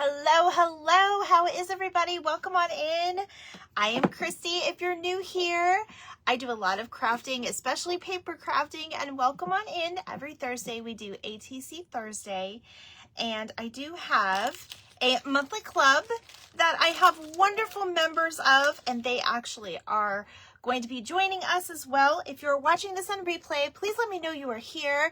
Hello, hello. How is everybody? Welcome on in. I am Christy. If you're new here, I do a lot of crafting, especially paper crafting, and welcome on in. Every Thursday we do ATC Thursday, and I do have a monthly club that I have wonderful members of, and they actually are going to be joining us as well. If you're watching this on replay, please let me know you are here.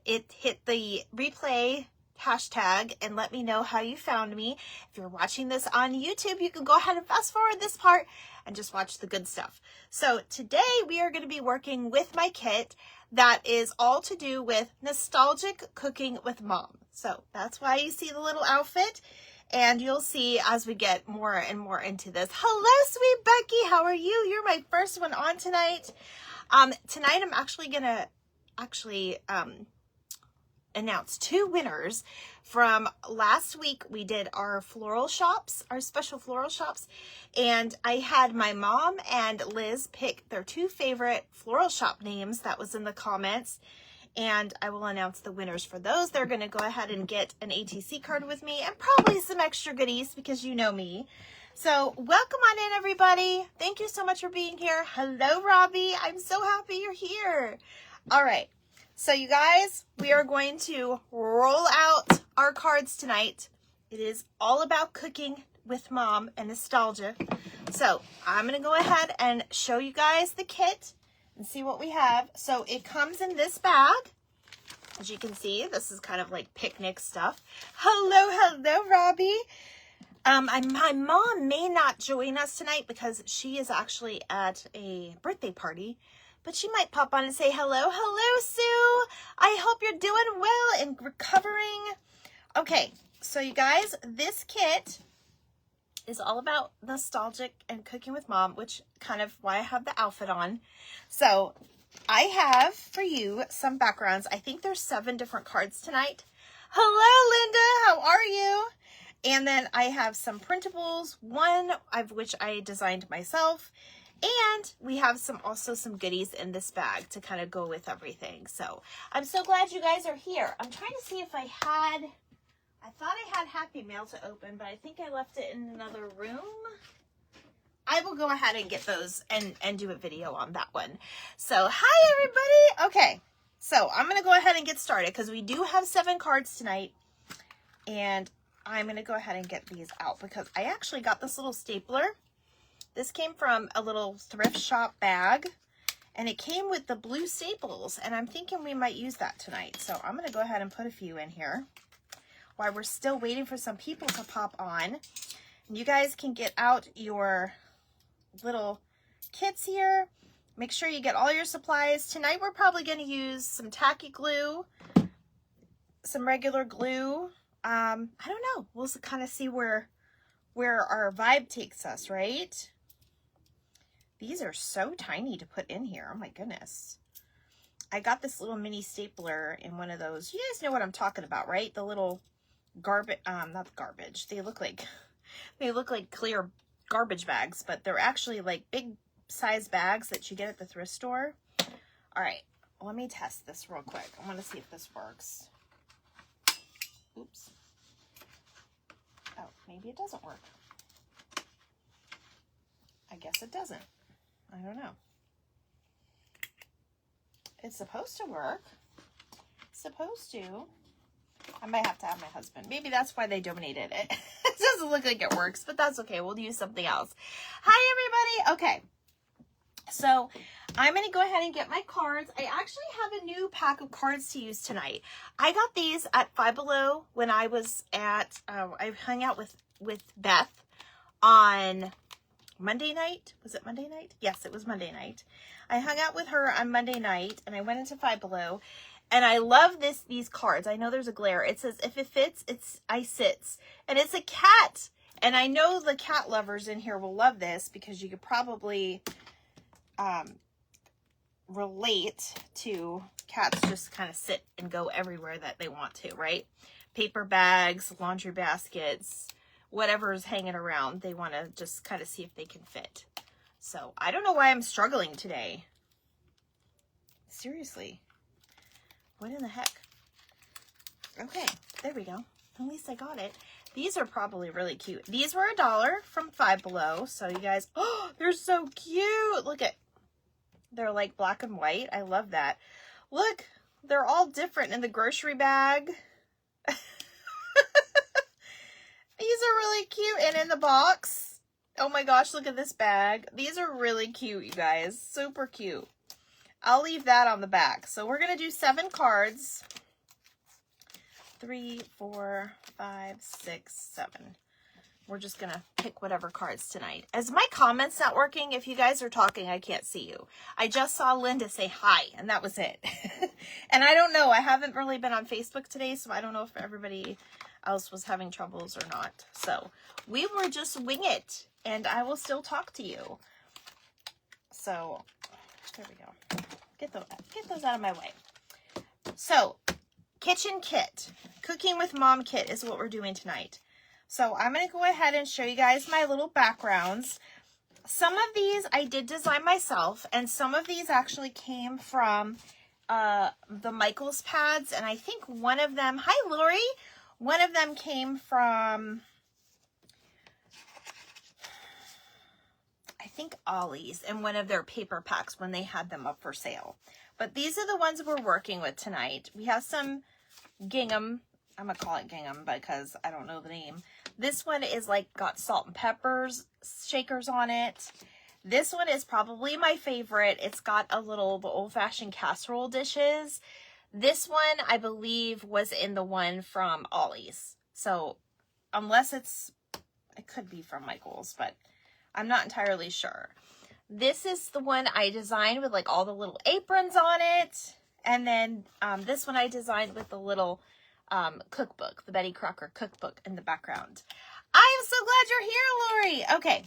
Hit the replay hashtag and let me know how you found me. If you're watching this on YouTube, you can go ahead and fast forward this part and just watch the good stuff. So today we are going to be working with my kit that is all to do with nostalgic cooking with mom. So that's why you see the little outfit, and you'll see as we get more and more into this. Hello, sweet Becky. How are you? You're my first one on tonight. Tonight I'm actually going to announce two winners from last week. We did our floral shops, our special floral shops, and I had my mom and Liz pick their two favorite floral shop names that was in the comments, and I will announce the winners for those. They're going to go ahead and get an ATC card with me and probably some extra goodies because you know me. So welcome on in, everybody. Thank you so much for being here. Hello, Robbie. I'm so happy you're here. All right. So you guys, we are going to roll out our cards tonight. It is all about cooking with mom and nostalgia. So I'm going to go ahead and show you guys the kit and see what we have. So it comes in this bag. As you can see, this is kind of like picnic stuff. Hello, Robbie. My mom may not join us tonight because she is actually at a birthday party. But she might pop on and say hello. Hello, Sue. I hope you're doing well and recovering. Okay, so you guys, this kit is all about nostalgic and cooking with mom, which kind of why I have the outfit on. So I have for you some backgrounds. I think there's 7 different cards tonight. Hello, Linda. How are you? And then I have some printables, one of which I designed myself. And we have also some goodies in this bag to kind of go with everything. So I'm so glad you guys are here. I'm trying to see if I thought I had Happy Mail to open, but I think I left it in another room. I will go ahead and get those and do a video on that one. So hi, everybody. Okay, so I'm going to go ahead and get started because we do have 7 cards tonight. And I'm going to go ahead and get these out because I actually got this little stapler. This came from a little thrift shop bag, and it came with the blue staples, and I'm thinking we might use that tonight. So I'm going to go ahead and put a few in here while we're still waiting for some people to pop on. And you guys can get out your little kits here. Make sure you get all your supplies. Tonight we're probably going to use some tacky glue, some regular glue. I don't know. We'll kind of see where our vibe takes us, right? These are so tiny to put in here. Oh my goodness. I got this little mini stapler in one of those. You guys know what I'm talking about, right? The little garbage, not garbage. They look like clear garbage bags, but they're actually like big size bags that you get at the thrift store. All right, let me test this real quick. I want to see if this works. Oops. Oh, maybe it doesn't work. I guess it doesn't. I don't know. It's supposed to work. Supposed to. I might have to have my husband. Maybe that's why they donated it. It doesn't look like it works, but that's okay. We'll use something else. Hi, everybody. Okay. So I'm going to go ahead and get my cards. I actually have a new pack of cards to use tonight. I got these at Five Below when I was at, I hung out with Beth on Monday night. Was it Monday night? Yes, it was Monday night. I hung out with her on Monday night and I went into Five Below, and I love these cards. I know there's a glare. It says, if it fits, I sits, and it's a cat. And I know the cat lovers in here will love this because you could probably relate to cats just kind of sit and go everywhere that they want to, right? Paper bags, laundry baskets, whatever is hanging around, they want to just kind of see if they can fit. So I don't know why I'm struggling today. Seriously. What in the heck? Okay, there we go. At least I got it. These are probably really cute. These were $1 from Five Below. So you guys, oh, they're so cute. Look at, they're like black and white. I love that. Look, they're all different in the grocery bag. These are really cute. And in the box. Oh my gosh, look at this bag. These are really cute, you guys. Super cute. I'll leave that on the back. So we're going to do 7 cards. 3, 4, 5, 6, 7. We're just going to pick whatever cards tonight. Is my comments not working? If you guys are talking, I can't see you. I just saw Linda say hi, and that was it. And I don't know. I haven't really been on Facebook today, so I don't know if everybody else was having troubles or not. So we were just wing it, and I will still talk to you. So there we go. Get those out of my way. So kitchen kit, cooking with mom kit is what we're doing tonight. So I'm going to go ahead and show you guys my little backgrounds. Some of these I did design myself, and some of these actually came from the Michaels pads, and I think one of them, hi Lori, one of them came from, I think Ollie's, in one of their paper packs when they had them up for sale. But these are the ones we're working with tonight. We have some gingham. I'm going to call it gingham because I don't know the name. This one is like got salt and peppers shakers on it. This one is probably my favorite. It's got a little old-fashioned casserole dishes. This one, I believe, was in the one from Ollie's. So unless it could be from Michael's, but I'm not entirely sure. This is the one I designed with like all the little aprons on it. And then this one I designed with the little cookbook, the Betty Crocker cookbook in the background. I am so glad you're here, Lori. Okay,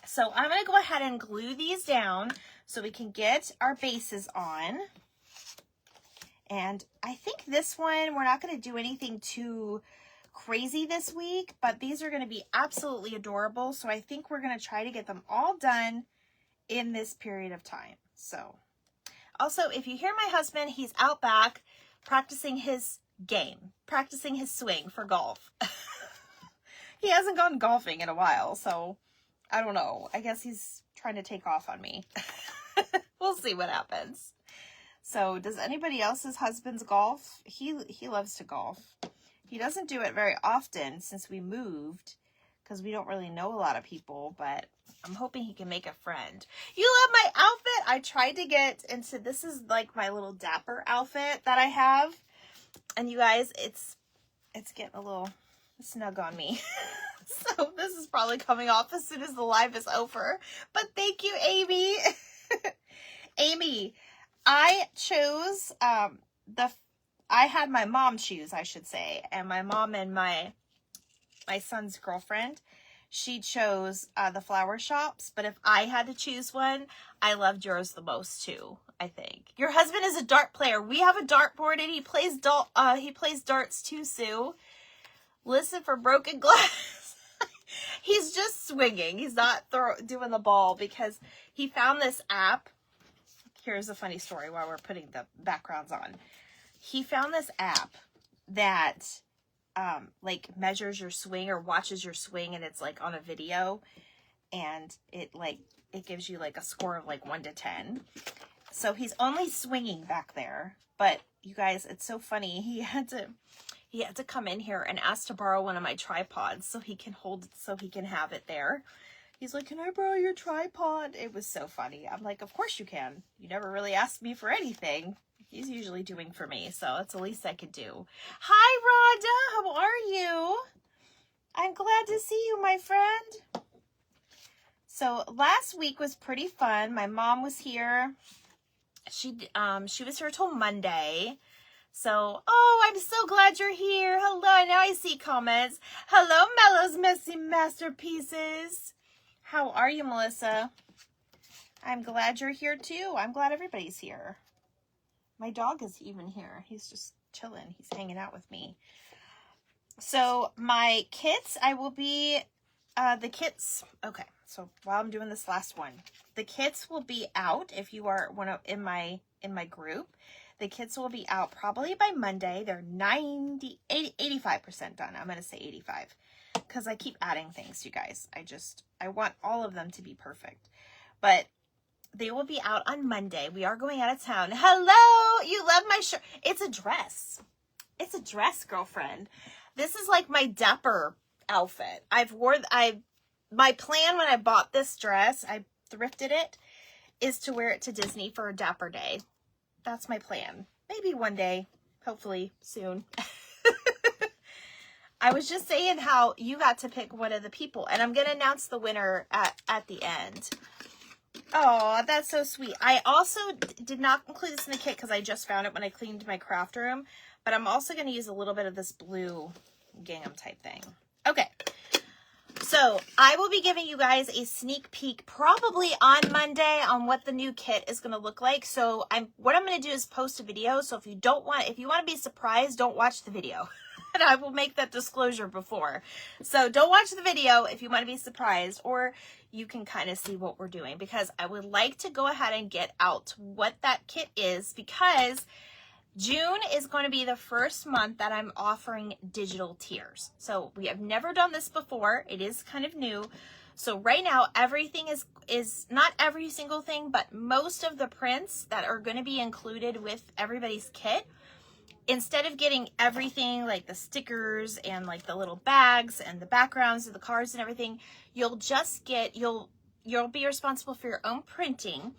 so I'm going to go ahead and glue these down so we can get our bases on. And I think this one, we're not going to do anything too crazy this week, but these are going to be absolutely adorable. So I think we're going to try to get them all done in this period of time. So also, if you hear my husband, he's out back practicing his game, practicing his swing for golf. He hasn't gone golfing in a while, so I don't know. I guess he's trying to take off on me. We'll see what happens. So does anybody else's husband's golf? He loves to golf. He doesn't do it very often since we moved because we don't really know a lot of people, but I'm hoping he can make a friend. You love my outfit? I tried to get into, this is like my little dapper outfit that I have. And you guys, it's getting a little snug on me. So this is probably coming off as soon as the live is over. But thank you, Amy. Amy, I chose, I had my mom choose, I should say. And my mom and my son's girlfriend, she chose the flower shops. But if I had to choose one, I loved yours the most too, I think. Your husband is a dart player. We have a dartboard and he plays darts too, Sue. Listen for broken glass. He's just swinging. He's not doing the ball because he found this app. Here's a funny story while we're putting the backgrounds on. He found this app that like measures your swing or watches your swing, and it's like on a video, and it gives you like a score of like 1 to 10. So he's only swinging back there, but you guys, it's so funny. He had to come in here and ask to borrow one of my tripods so he can have it there. He's like, "Can I borrow your tripod?" It was so funny. I'm like, "Of course you can. You never really asked me for anything." He's usually doing for me, so it's the least I could do. Hi, Rhonda. How are you? I'm glad to see you, my friend. So last week was pretty fun. My mom was here. She was here till Monday. So, oh, I'm so glad you're here. Hello. Now I see comments. Hello, Mello's Messy Masterpieces. How are you, Melissa? I'm glad you're here too. I'm glad everybody's here. My dog is even here. He's just chilling. He's hanging out with me. So my kits, I will be, the kits, okay. So while I'm doing this last one, the kits will be out if you are in my group. The kits will be out probably by Monday. They're 85% done. I'm going to say 85 because I keep adding things, you guys. I want all of them to be perfect. But they will be out on Monday. We are going out of town. Hello! You love my shirt. It's a dress. It's a dress, girlfriend. This is like my dapper outfit. My plan when I bought this dress, I thrifted it, is to wear it to Disney for a dapper day. That's my plan. Maybe one day. Hopefully soon. I was just saying how you got to pick one of the people. And I'm going to announce the winner at the end. Oh, that's so sweet. I also did not include this in the kit because I just found it when I cleaned my craft room. But I'm also going to use a little bit of this blue gingham type thing. Okay. So I will be giving you guys a sneak peek probably on Monday on what the new kit is going to look like. So what I'm going to do is post a video. So if you want to be surprised, don't watch the video. And I will make that disclosure before. So don't watch the video if you want to be surprised, or you can kind of see what we're doing, because I would like to go ahead and get out what that kit is, because June is going to be the first month that I'm offering digital tiers. So we have never done this before. It is kind of new. So right now, everything is not every single thing, but most of the prints that are going to be included with everybody's kit, instead of getting everything like the stickers and like the little bags and the backgrounds of the cards and everything, you'll be responsible for your own printing.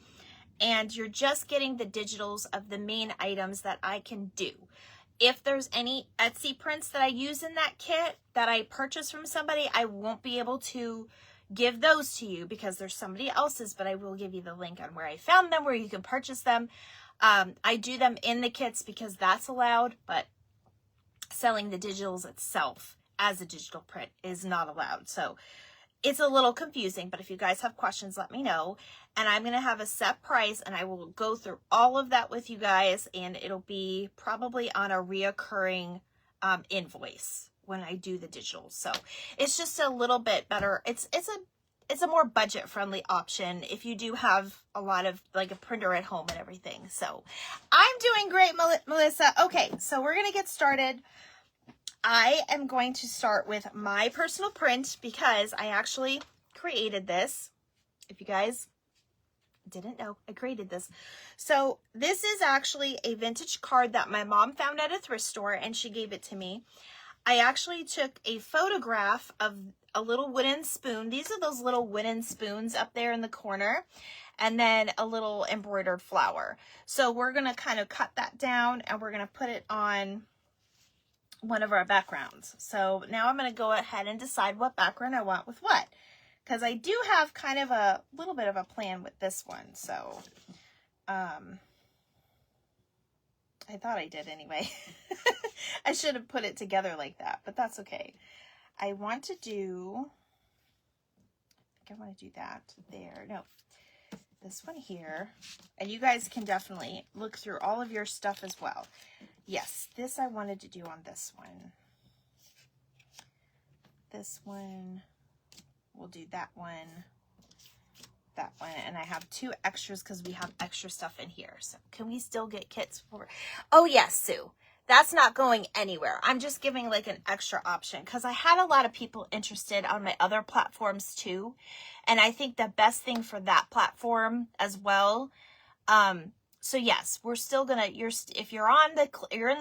And you're just getting the digitals of the main items that I can do. If there's any Etsy prints that I use in that kit that I purchase from somebody, I won't be able to give those to you because there's somebody else's, but I will give you the link on where I found them, where you can purchase them. I do them in the kits because that's allowed, but selling the digitals itself as a digital print is not allowed. So it's a little confusing, but if you guys have questions, let me know. And I'm going to have a set price, and I will go through all of that with you guys, and it'll be probably on a reoccurring invoice when I do the digitals. So it's just a little bit better. It's a more budget-friendly option if you do have a lot of, like, a printer at home and everything. So I'm doing great, Melissa. Okay, so we're going to get started. I am going to start with my personal print because I actually created this. If you guys didn't know, I created this. So this is actually a vintage card that my mom found at a thrift store, and she gave it to me. I actually took a photograph of a little wooden spoon. These are those little wooden spoons up there in the corner, and then a little embroidered flower. So we're going to kind of cut that down, and we're going to put it on one of our backgrounds. So now I'm going to go ahead and decide what background I want with what, because I do have kind of a little bit of a plan with this one. So I thought I did anyway. I should have put it together like that, but that's okay. I want to do, I think I want to do that there. No, this one here. And you guys can definitely look through all of your stuff as well. Yes, this I wanted to do on this one. This one, we'll do that one, and I have two extras because we have extra stuff in here. So can we still get kits for? Oh yes, Sue. That's not going anywhere. I'm just giving like an extra option because I had a lot of people interested on my other platforms too. And I think the best thing for that platform as well. So yes, we're still gonna, if you're in the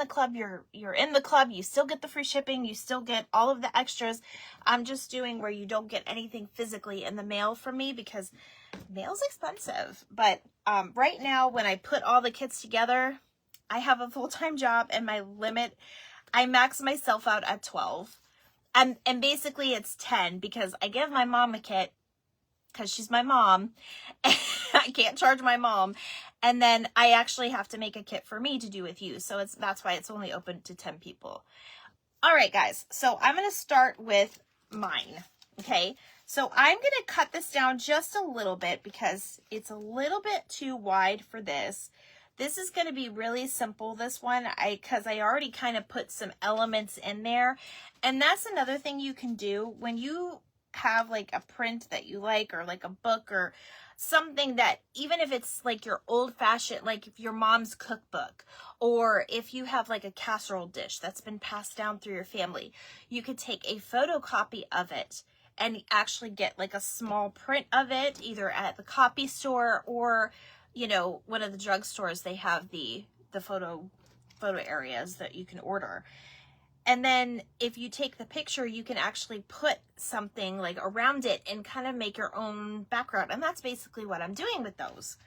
club, you're in the club, you still get the free shipping, you still get all of the extras. I'm just doing where you don't get anything physically in the mail from me because mail's expensive. But right now, when I put all the kits together, I have a full-time job, and my limit, I max myself out at 12. And basically it's 10 because I give my mom a kit because she's my mom. And I can't charge my mom. And then I actually have to make a kit for me to do with you. So that's why it's only open to 10 people. All right, guys. So I'm going to start with mine. Okay. So I'm going to cut this down just a little bit because it's a little bit too wide for this. This is going to be really simple, this one, because I already kind of put some elements in there. And that's another thing you can do when you have like a print that you like, or like a book or something that, even if it's like your old fashioned, like if your mom's cookbook, or if you have like a casserole dish that's been passed down through your family, you could take a photocopy of it and actually get like a small print of it, either at the copy store or, you know, one of the drugstores. They have the photo areas that you can order. And then if you take the picture, you can actually put something like around it and kind of make your own background. And that's basically what I'm doing with those.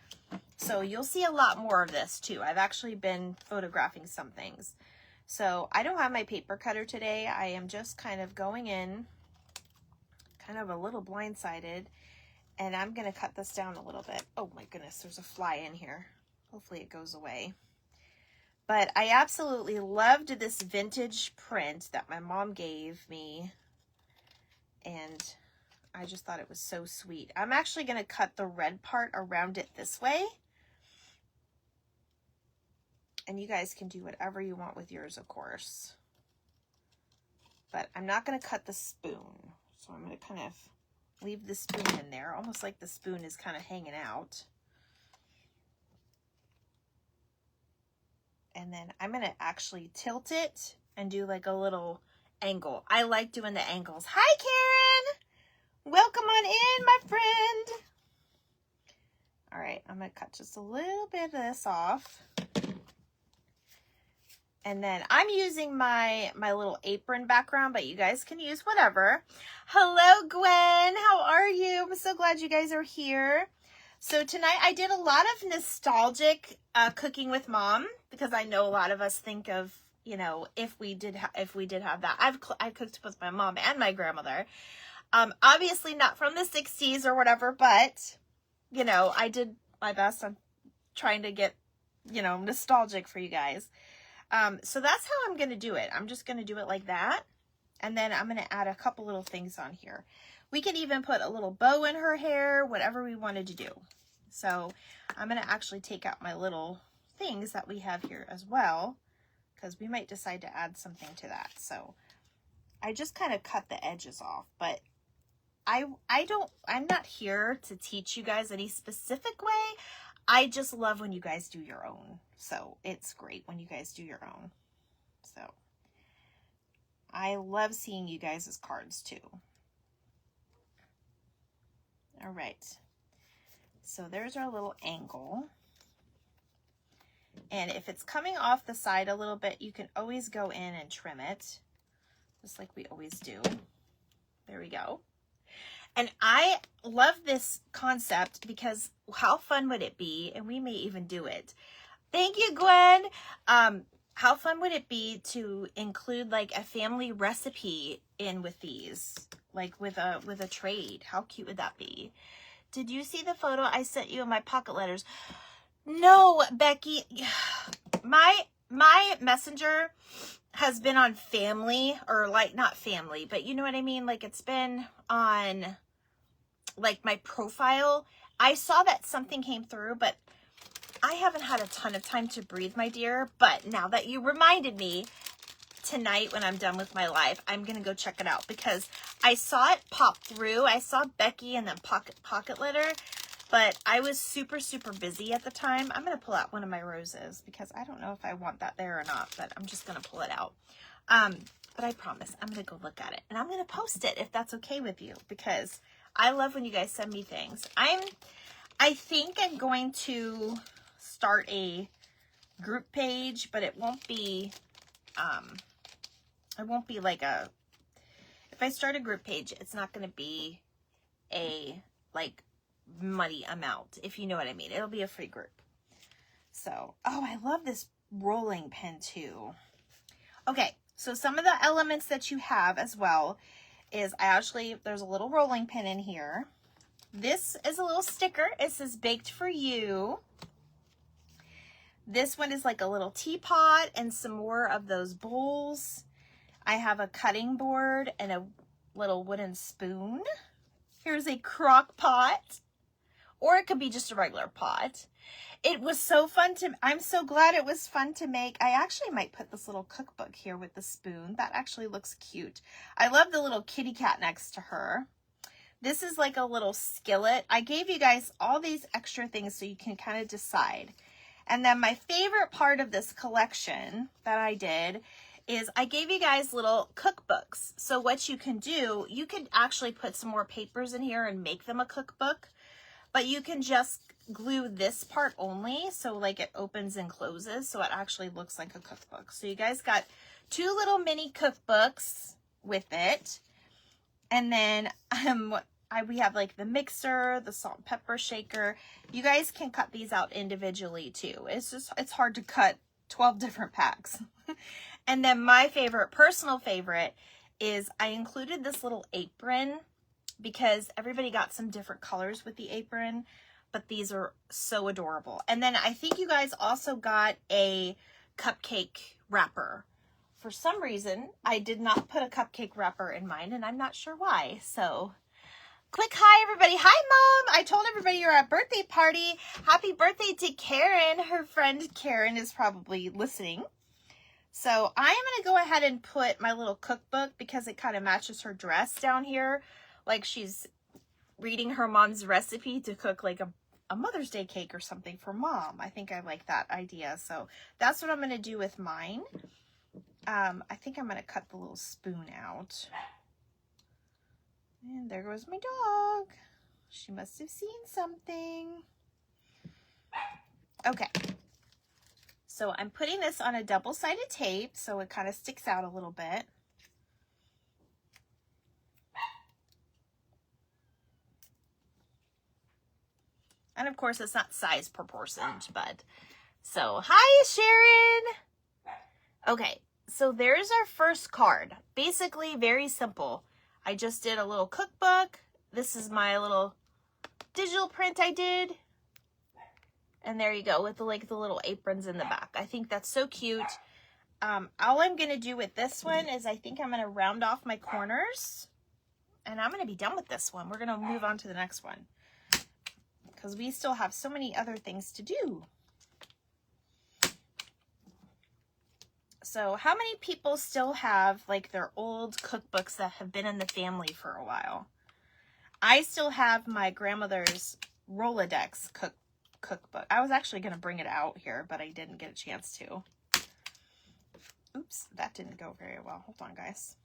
So you'll see a lot more of this too. I've actually been photographing some things. So I don't have my paper cutter today. I am just kind of going in, kind of a little blindsided, and I'm going to cut this down a little bit. Oh my goodness, there's a fly in here. Hopefully it goes away. But I absolutely loved this vintage print that my mom gave me, and I just thought it was so sweet. I'm actually going to cut the red part around it this way, and you guys can do whatever you want with yours, of course. But I'm not going to cut the spoon, so I'm going to kind of leave the spoon in there, almost like the spoon is kind of hanging out. And then I'm going to actually tilt it and do like a little angle. I like doing the angles. Hi, Karen. Welcome on in, my friend. All right, I'm going to cut just a little bit of this off. And then I'm using my little apron background, but you guys can use whatever. Hello, Gwen. How are you? I'm so glad you guys are here. So tonight I did a lot of nostalgic cooking with mom, because I know a lot of us think of, you know, if we did have that. I cooked with my mom and my grandmother. Obviously not from the 60s or whatever, but you know, I did my best on trying to get, you know, nostalgic for you guys. So that's how I'm going to do it. I'm just going to do it like that. And then I'm going to add a couple little things on here. We could even put a little bow in her hair, whatever we wanted to do. So I'm going to actually take out my little things that we have here as well, because we might decide to add something to that. So I just kind of cut the edges off, but I'm not here to teach you guys any specific way. I just love when you guys do your own. So it's great when you guys do your own. So I love seeing you guys' cards too. All right, so there's our little angle. And if it's coming off the side a little bit, you can always go in and trim it, just like we always do. There we go. And I love this concept because how fun would it be, and we may even do it. Thank you, Gwen. How fun would it be to include like a family recipe in with these? Like with a trade. How cute would that be? Did you see the photo I sent you in my pocket letters? No, Becky. My messenger has been on family, or like not family, but you know what I mean? Like it's been on like my profile. I saw that something came through, but I haven't had a ton of time to breathe, my dear. But now that you reminded me, tonight when I'm done with my live, I'm going to go check it out, because I saw it pop through. I saw Becky and then pocket litter, but I was super, super busy at the time. I'm going to pull out one of my roses because I don't know if I want that there or not, but I'm just going to pull it out. But I promise I'm going to go look at it, and I'm going to post it if that's okay with you, because I love when you guys send me things. I think I'm going to start a group page, but it won't be like if I start a group page, it's not going to be a like money amount, if you know what I mean. It'll be a free group. So, oh, I love this rolling pin too. Okay, so some of the elements that you have as well is there's a little rolling pin in here. This is a little sticker. It says baked for you. This one is like a little teapot and some more of those bowls. I have a cutting board and a little wooden spoon. Here's a crock pot, or it could be just a regular pot. It was so fun I'm so glad it was fun to make. I actually might put this little cookbook here with the spoon. That actually looks cute. I love the little kitty cat next to her. This is like a little skillet. I gave you guys all these extra things so you can kind of decide. And then my favorite part of this collection that I did is I gave you guys little cookbooks. So what you can do, you could actually put some more papers in here and make them a cookbook, but you can just glue this part only. So like it opens and closes. So it actually looks like a cookbook. So you guys got 2 little mini cookbooks with it. And then we have like the mixer, the salt and pepper shaker. You guys can cut these out individually too. It's hard to cut 12 different packs. And then my favorite, personal favorite, is I included this little apron because everybody got some different colors with the apron, but these are so adorable. And then I think you guys also got a cupcake wrapper. For some reason, I did not put a cupcake wrapper in mine, and I'm not sure why. So, quick hi, everybody. Hi, Mom. I told everybody you're at a birthday party. Happy birthday to Karen. Her friend Karen is probably listening. So, I am going to go ahead and put my little cookbook because it kind of matches her dress down here. Like she's reading her mom's recipe to cook like a Mother's Day cake or something for Mom. I think I like that idea. So, that's what I'm going to do with mine. I think I'm going to cut the little spoon out. And there goes my dog. She must have seen something. Okay. So I'm putting this on a double-sided tape so it kind of sticks out a little bit. And of course it's not size proportioned, but so hi Sharon. Okay. So there's our first card. Basically very simple. I just did a little cookbook. This is my little digital print I did. And there you go with the little aprons in the back. I think that's so cute. All I'm going to do with this one is I think I'm going to round off my corners. And I'm going to be done with this one. We're going to move on to the next one. Because we still have so many other things to do. So how many people still have like their old cookbooks that have been in the family for a while? I still have my grandmother's Rolodex cookbook. I was actually going to bring it out here, but I didn't get a chance to. Oops, that didn't go very well. Hold on, guys.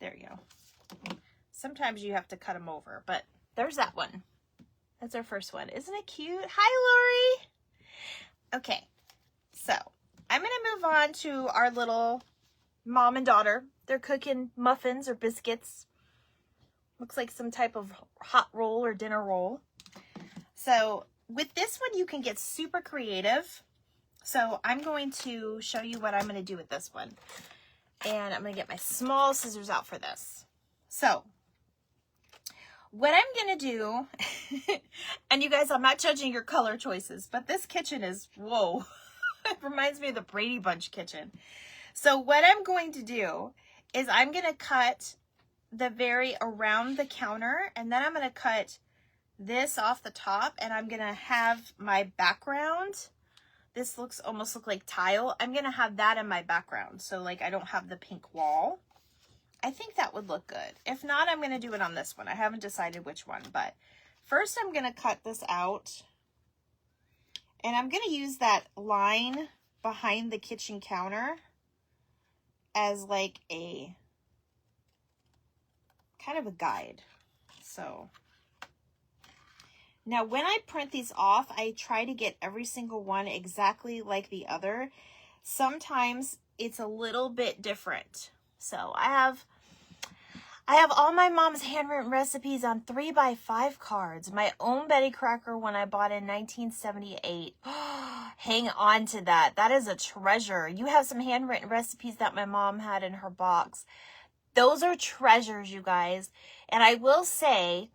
There you go. Sometimes you have to cut them over, but there's that one. That's our first one. Isn't it cute? Hi, Lori. Okay. So, I'm going to move on to our little mom and daughter. They're cooking muffins or biscuits. Looks like some type of hot roll or dinner roll. So, with this one, you can get super creative. So, I'm going to show you what I'm going to do with this one. And I'm going to get my small scissors out for this. So, what I'm going to do, and you guys, I'm not judging your color choices, but this kitchen is, whoa. It reminds me of the Brady Bunch kitchen. So what I'm going to do is I'm going to cut the very around the counter, and then I'm going to cut this off the top, and I'm going to have my background. This almost look like tile. I'm going to have that in my background. So like I don't have the pink wall. I think that would look good. If not, I'm going to do it on this one. I haven't decided which one, but first I'm going to cut this out. And I'm going to use that line behind the kitchen counter as like a kind of a guide. So now when I print these off, I try to get every single one exactly like the other. Sometimes it's a little bit different. So I have all my mom's handwritten recipes on 3x5 cards. My own Betty Crocker one I bought in 1978. Hang on to that. That is a treasure. You have some handwritten recipes that my mom had in her box. Those are treasures, you guys. And I will say,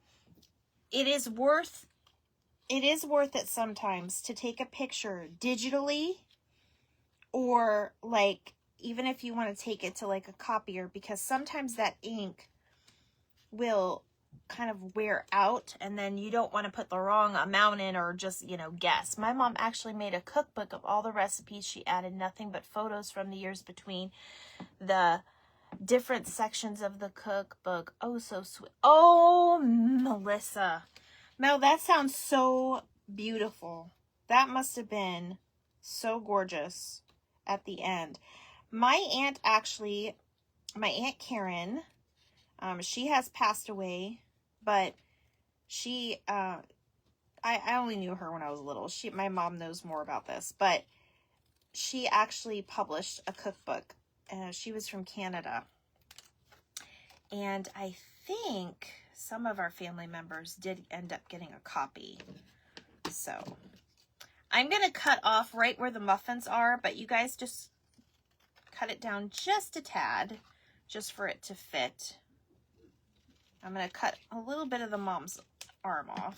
it is worth it sometimes to take a picture digitally, or like even if you want to take it to like a copier, because sometimes that ink will kind of wear out and then you don't want to put the wrong amount in or just, guess. My mom actually made a cookbook of all the recipes. She added nothing but photos from the years between the different sections of the cookbook. Oh, so sweet. Oh, Melissa. Mel, that sounds so beautiful. That must have been so gorgeous at the end. My aunt Karen, she has passed away, but she, I only knew her when I was little. My mom knows more about this, but she actually published a cookbook. She was from Canada. And I think some of our family members did end up getting a copy. So I'm going to cut off right where the muffins are, but you guys just cut it down just a tad, just for it to fit. I'm going to cut a little bit of the mom's arm off.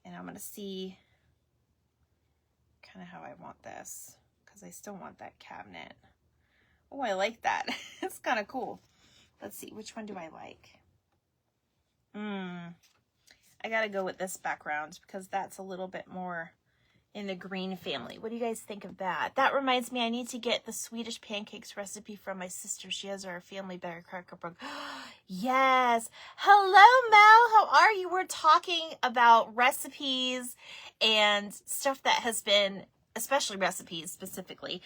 And I'm going to see kind of how I want this, because I still want that cabinet. Oh, I like that. It's kind of cool. Let's see, which one do I like? I gotta go with this background because that's a little bit more in the green family. What do you guys think of that? That reminds me, I need to get the Swedish pancakes recipe from my sister. She has our family berry cracker book. Yes. Hello, Mel. How are you? We're talking about recipes and stuff that has been, especially recipes specifically,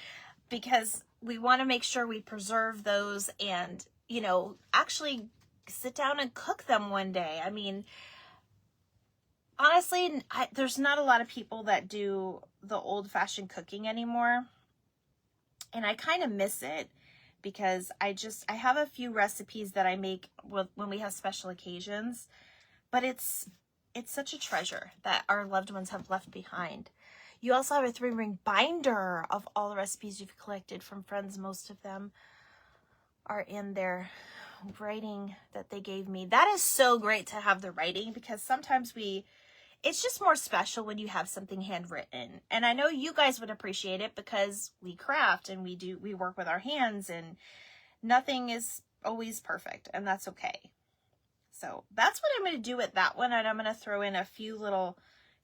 because we want to make sure we preserve those and, you know, actually sit down and cook them one day. I mean, honestly, there's not a lot of people that do the old-fashioned cooking anymore. And I kind of miss it because I have a few recipes that I make when we have special occasions. But it's such a treasure that our loved ones have left behind. You also have a 3-ring binder of all the recipes you've collected from friends. Most of them are in their writing that they gave me. That is so great to have the writing, because sometimes it's just more special when you have something handwritten. And I know you guys would appreciate it because we craft and we work with our hands, and nothing is always perfect, and that's okay. So that's what I'm going to do with that one. And I'm going to throw in a few little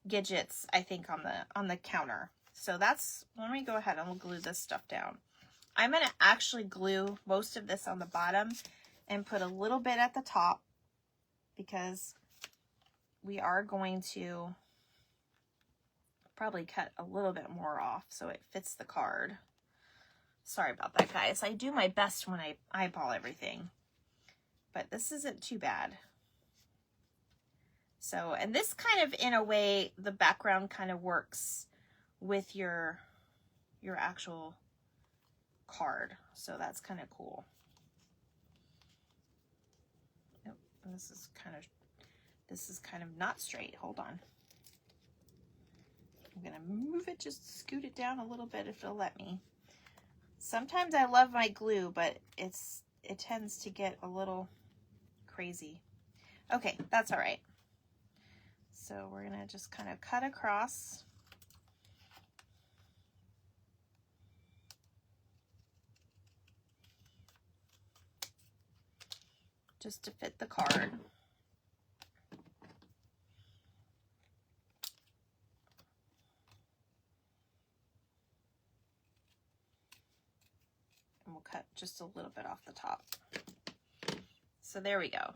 gadgets, I think, on the counter. So let me go ahead and we'll glue this stuff down. I'm going to actually glue most of this on the bottom and put a little bit at the top, because we are going to probably cut a little bit more off so it fits the card. Sorry about that, guys. I do my best when I eyeball everything, but this isn't too bad. So, and this kind of, in a way, the background kind of works with your actual card. So that's kind of cool. Nope, this is kind of not straight. Hold on. I'm going to move it, just scoot it down a little bit if it'll let me. Sometimes I love my glue, but it tends to get a little crazy. Okay, that's all right. So we're going to just kind of cut across. Just to fit the card. And we'll cut just a little bit off the top. So there we go.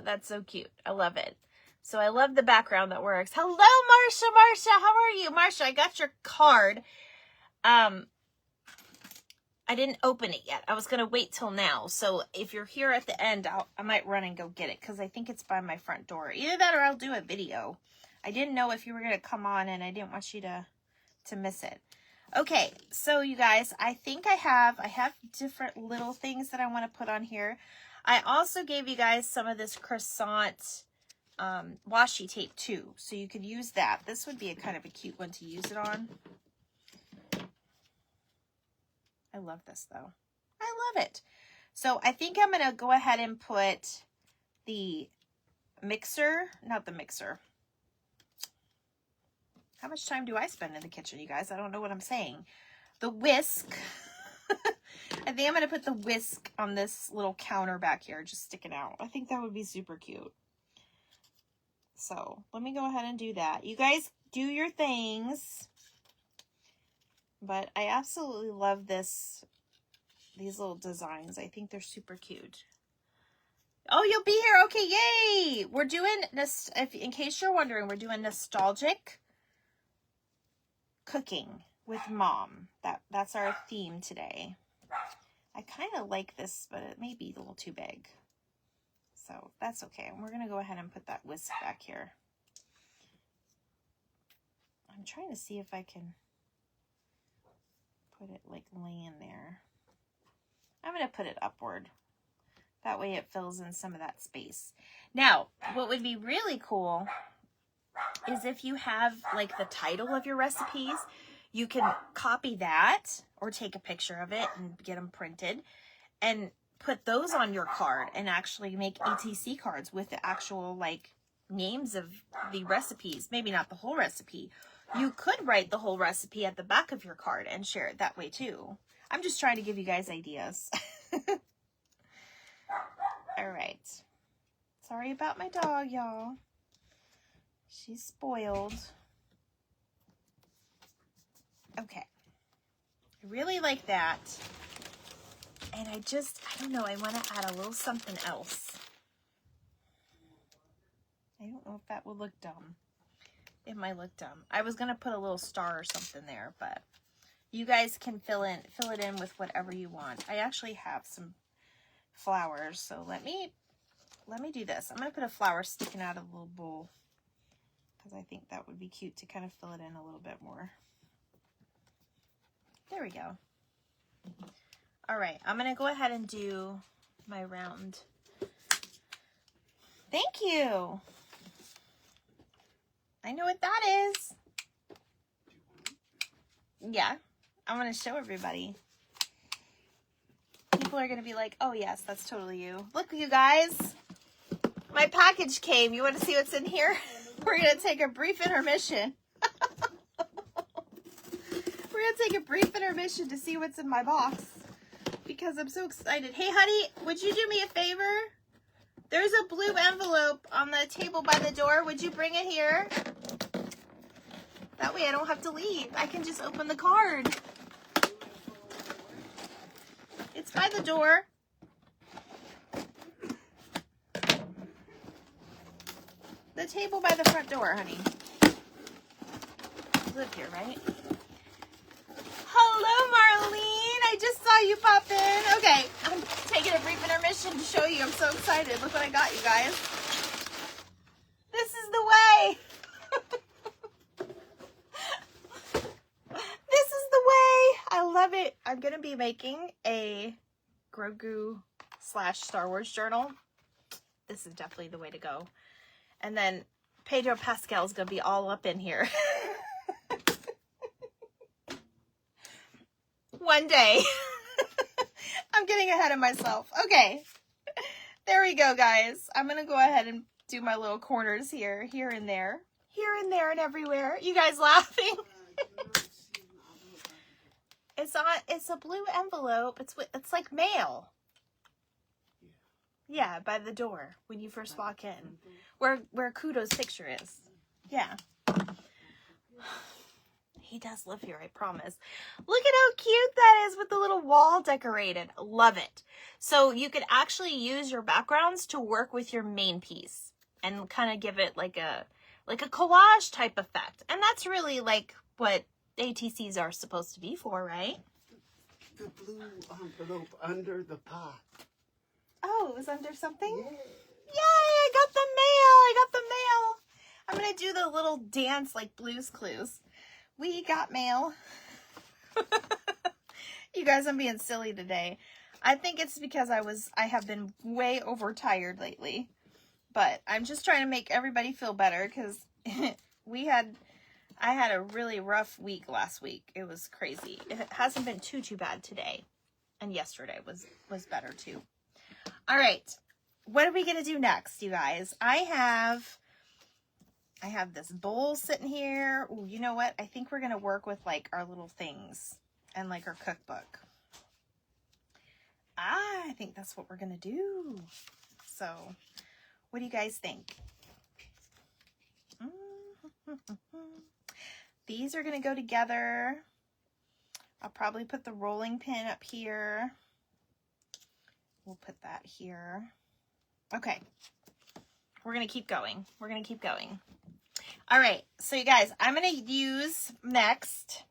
That's so cute. I love it. So I love the background that works. Hello, Marsha. Marsha, how are you? Marsha, I got your card. I didn't open it yet. I was going to wait till now. So if you're here at the end, I might run and go get it, because I think it's by my front door. Either that or I'll do a video. I didn't know if you were going to come on, and I didn't want you to miss it. Okay, so you guys, I think I have different little things that I want to put on here. I also gave you guys some of this croissant washi tape too, so you could use that. This would be a kind of a cute one to use it on. I love this though. I love it. So I think I'm going to go ahead and put the mixer, not the mixer. How much time do I spend in the kitchen, you guys? I don't know what I'm saying. The whisk. I think I'm going to put the whisk on this little counter back here, just sticking out. I think that would be super cute. So let me go ahead and do that. You guys do your things. But I absolutely love this these little designs. I think they're super cute. Oh, you'll be here. Okay, yay. We're doing this, in case you're wondering, we're doing nostalgic cooking with Mom. That's our theme today. I kind of like this, but it may be a little too big. So that's okay. We're going to go ahead and put that whisk back here. I'm trying to see if I can put it like laying there. I'm going to put it upward. That way it fills in some of that space. Now, what would be really cool is if you have like the title of your recipes, you can copy that or take a picture of it and get them printed and put those on your card and actually make ATC cards with the actual like names of the recipes. Maybe not the whole recipe. You could write the whole recipe at the back of your card and share it that way too. I'm just trying to give you guys ideas. All right. Sorry about my dog, y'all. She's spoiled. Okay. I really like that. And I don't know, I want to add a little something else. I don't know if that will look dumb. It might look dumb. I was going to put a little star or something there, but you guys can fill it in with whatever you want. I actually have some flowers, so let me do this. I'm going to put a flower sticking out of a little bowl because I think that would be cute to kind of fill it in a little bit more. There we go. All right, I'm going to go ahead and do my round. Thank you. I know what that is. Yeah, I'm going to show everybody. People are going to be like, oh yes, that's totally you. Look, you guys, my package came. You want to see what's in here? We're going to take a brief intermission. We're going to take a brief intermission to see what's in my box because I'm so excited. Hey, honey, would you do me a favor? There's a blue envelope on the table by the door. Would you bring it here? That way I don't have to leave. I can just open the card. It's by the door. The table by the front door, honey. You live here, right? Hello, Marlene. I just saw you pop in. Okay, I'm taking a brief intermission to show you. I'm so excited. Look what I got, you guys. This is the way. This is the way. I love it. I'm going to be making a Grogu / Star Wars journal. This is definitely the way to go. And then Pedro Pascal is going to be all up in here. One day. I'm getting ahead of myself. Okay. There we go, guys. I'm going to go ahead and do my little corners here and there. Here and there and everywhere. You guys laughing? It's a blue envelope. It's like mail. Yeah, by the door when you first walk in. Where Kudo's picture is. Yeah. He does live here, I promise. Look at how cute that is with the little wall decorated. Love it. So you could actually use your backgrounds to work with your main piece and kind of give it like a collage type effect. And that's really like what ATCs are supposed to be for, right? The blue envelope under the pot. Oh, it was under something? Yeah. Yay, I got the mail. I got the mail. I'm going to do the little dance like Blue's Clues. We got mail. You guys, I'm being silly today. I think it's because I have been way overtired lately. But I'm just trying to make everybody feel better because I had a really rough week last week. It was crazy. It hasn't been too bad today. And yesterday was better too. All right. What are we going to do next, you guys? I have this bowl sitting here. Ooh, you know what? I think we're going to work with like our little things and like our cookbook. I think that's what we're going to do. So, what do you guys think? These are going to go together. I'll probably put the rolling pin up here. that here. Okay. We're going to keep going. We're going to keep going. All right. So you guys, I'm going to use next.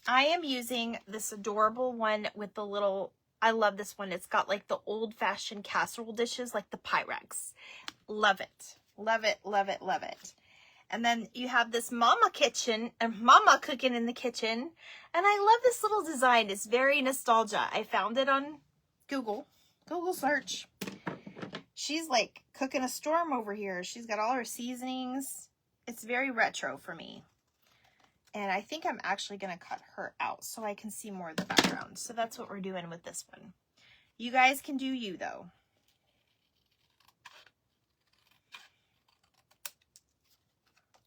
I am using this adorable one with the little, I love this one. It's got like the old fashioned casserole dishes, like the Pyrex. Love it. Love it. Love it. Love it. And then you have this mama kitchen and mama cooking in the kitchen. And I love this little design. It's very nostalgia. I found it on Google search. She's like cooking a storm over here. She's got all her seasonings. It's very retro for me. And I think I'm actually going to cut her out so I can see more of the background. So that's what we're doing with this one. You guys can do you though.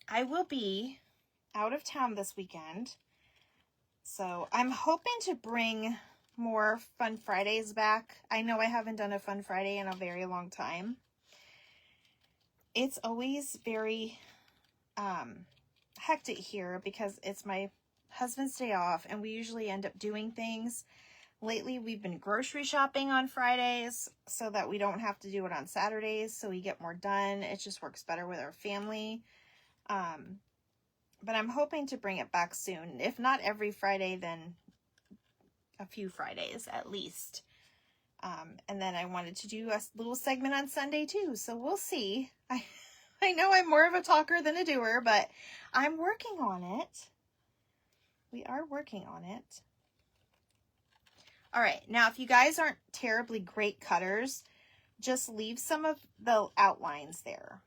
I will be out of town this weekend. So I'm hoping to bring more Fun Fridays back. I know I haven't done a Fun Friday in a very long time. It's always very hectic here because it's my husband's day off and we usually end up doing things. Lately we've been grocery shopping on Fridays so that we don't have to do it on Saturdays, so we get more done. It just works better with our family. But I'm hoping to bring it back soon. If not every Friday, then a few Fridays at least. And then I wanted to do a little segment on Sunday too, so we'll see. I know I'm more of a talker than a doer, but I'm working on it. We are working on it. All right, now if you guys aren't terribly great cutters, just leave some of the outlines there.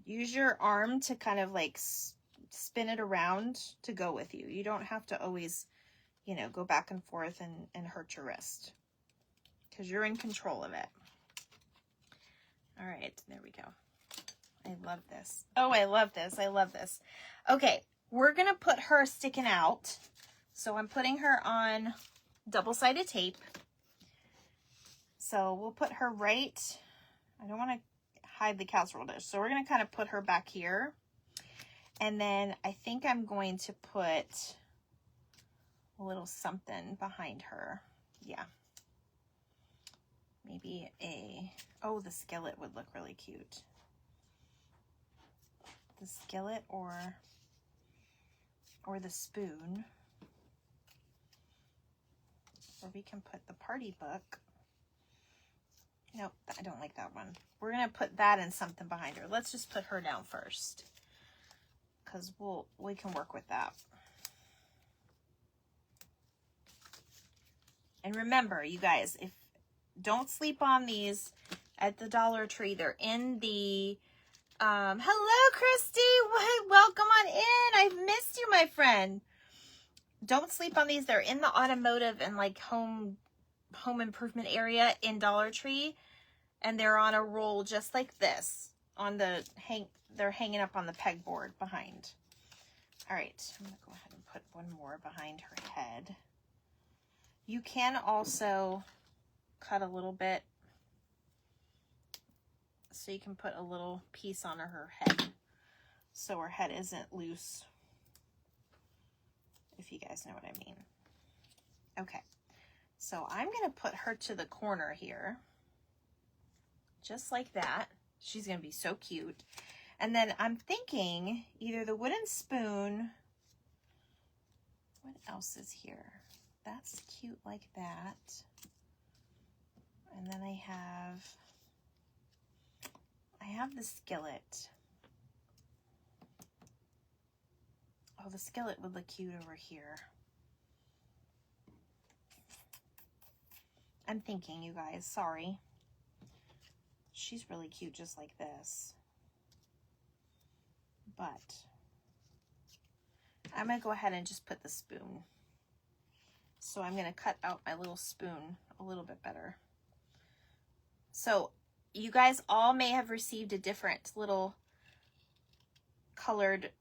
Use your arm to kind of like spin it around to go with you. You don't have to always, you know, go back and forth and hurt your wrist because you're in control of it. All right, there we go. I love this. Oh, I love this. I love this. Okay, we're going to put her sticking out. So I'm putting her on double-sided tape. So we'll put her right, I don't want to hide the casserole dish. So we're going to kind of put her back here. And then I think I'm going to put a little something behind her. Yeah. Maybe oh, the skillet would look really cute. The skillet or the spoon. Or we can put the party book. Nope, I don't like that one. We're going to put that in something behind her. Let's just put her down first, because we can work with that. And remember, you guys, don't sleep on these at the Dollar Tree. They're in the, hello, Christy. Welcome on in. I've missed you, my friend. Don't sleep on these. They're in the automotive and like home improvement area in Dollar Tree, and they're on a roll just like this on the they're hanging up on the pegboard behind. All right, I'm gonna go ahead and put one more behind her head. You can also cut a little bit so you can put a little piece on her head so her head isn't loose, if you guys know what I mean. Okay. So I'm going to put her to the corner here, just like that. She's going to be so cute. And then I'm thinking either the wooden spoon, what else is here? That's cute like that. And then I have the skillet. Oh, the skillet would look cute over here. I'm thinking, you guys, sorry. She's really cute just like this. But I'm going to go ahead and just put the spoon. So I'm going to cut out my little spoon a little bit better. So you guys all may have received a different little colored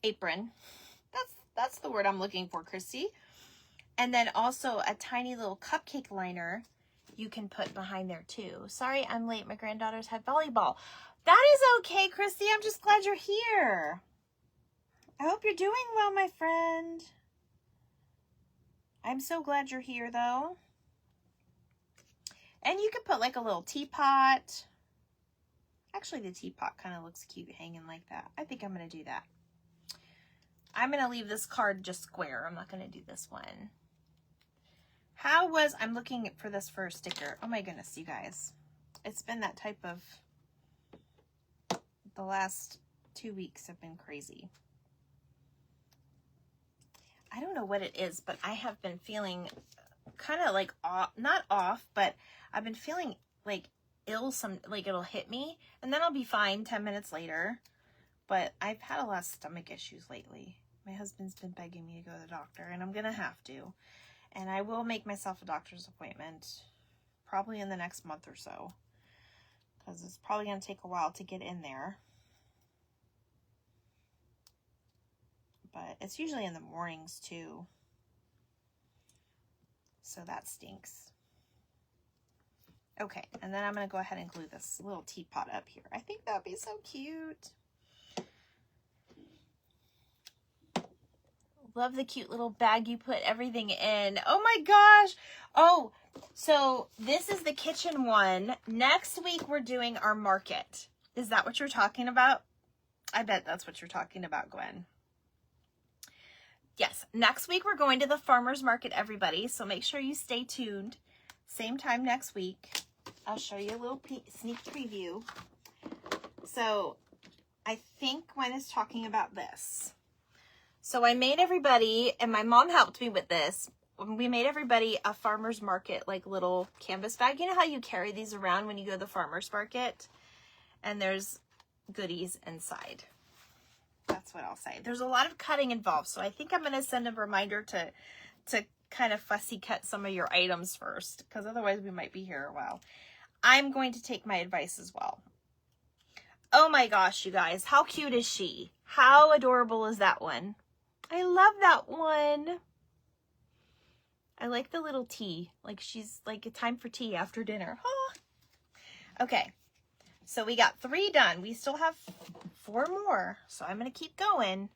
apron. That's the word I'm looking for, Christy. And then also a tiny little cupcake liner you can put behind there too. Sorry, I'm late. My granddaughters had volleyball. That is okay, Christy. I'm just glad you're here. I hope you're doing well, my friend. I'm so glad you're here, though. And you could put like a little teapot. Actually, the teapot kind of looks cute hanging like that. I think I'm going to do that. I'm going to leave this card just square. I'm not going to do this one. I'm looking for this for a sticker. Oh my goodness, you guys. It's been that type of, the last 2 weeks have been crazy. I don't know what it is, but I have been feeling kind of like off, not off, but I've been feeling like ill, like it'll hit me and then I'll be fine 10 minutes later. But I've had a lot of stomach issues lately. My husband's been begging me to go to the doctor, and I'm gonna have to. And I will make myself a doctor's appointment probably in the next month or so, because it's probably gonna take a while to get in there. But it's usually in the mornings too, so that stinks. Okay, and then I'm gonna go ahead and glue this little teapot up here. I think that'd be so cute. Love the cute little bag you put everything in. Oh my gosh. Oh, so this is the kitchen one. Next week we're doing our market. Is that what you're talking about? I bet that's what you're talking about, Gwen. Yes, next week we're going to the farmer's market, everybody. So make sure you stay tuned. Same time next week. I'll show you a little sneak preview. So I think Gwen is talking about this. So I made everybody, and my mom helped me with this. We made everybody a farmer's market, like little canvas bag. You know how you carry these around when you go to the farmer's market? And there's goodies inside. That's what I'll say. There's a lot of cutting involved, so I think I'm going to send a reminder to kind of fussy cut some of your items first, because otherwise we might be here a while. I'm going to take my advice as well. Oh my gosh, you guys, how cute is she? How adorable is that one? I love that one. I like the little tea. Like she's like a time for tea after dinner. Huh? Okay. So we got 3 done. We still have 4 more. So I'm going to keep going.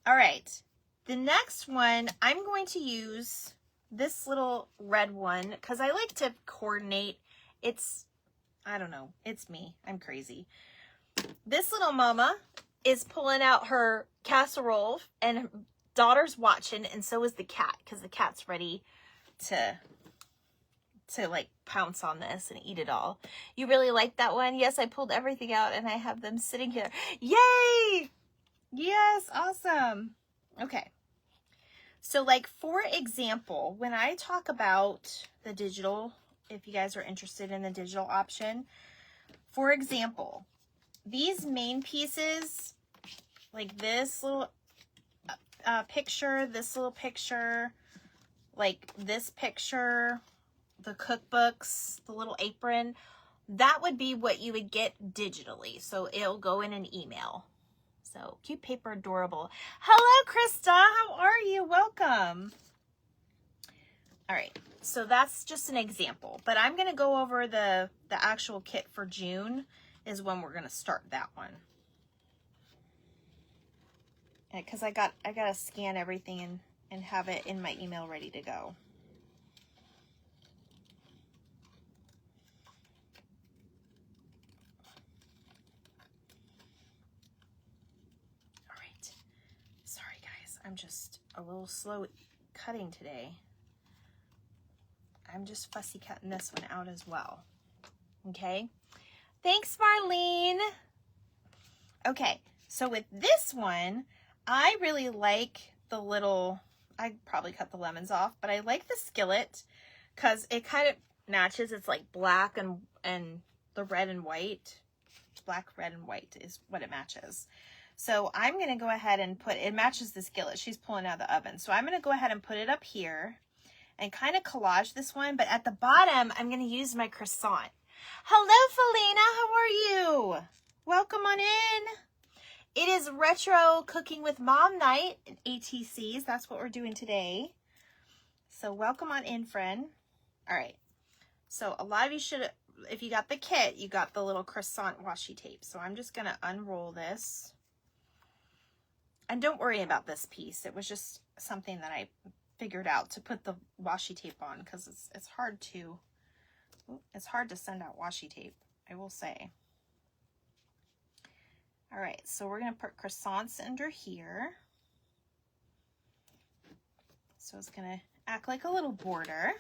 All right. The next one, I'm going to use this little red one because I like to coordinate. I don't know. It's me. I'm crazy. This little mama is pulling out her casserole, and daughter's watching, and so is the cat, because the cat's ready to like pounce on this and eat it all. You really like that one? Yes, I pulled everything out and I have them sitting here. Yay! Yes, awesome. Okay. So like, for example, when I talk about the digital, if you guys are interested in the digital option, for example, these main pieces, like this little picture, this little picture, like this picture, the cookbooks, the little apron, that would be what you would get digitally. So it'll go in an email. So cute paper, adorable. Hello, Krista. How are you? Welcome. All right. So that's just an example, but I'm going to go over the actual kit for June is when we're going to start that one. Because I got to scan everything and have it in my email ready to go. All right. Sorry, guys. I'm just a little slow cutting today. I'm just fussy cutting this one out as well. Okay. Thanks, Marlene. Okay. So with this one, I really like the little, I probably cut the lemons off, but I like the skillet because it kind of matches. It's like black and the red and white. Black, red, and white is what it matches. So I'm going to go ahead and it matches the skillet she's pulling out of the oven. So I'm going to go ahead and put it up here and kind of collage this one. But at the bottom, I'm going to use my croissant. Hello, Felina. How are you? Welcome on in. It is Retro Cooking with Mom Night in ATCs. That's what we're doing today. So welcome on in, friend. All right. So a lot of you should, if you got the kit, you got the little croissant washi tape. So I'm just going to unroll this. And don't worry about this piece. It was just something that I figured out to put the washi tape on, because it's hard to send out washi tape, I will say. All right, so we're going to put croissants under here. So it's going to act like a little border.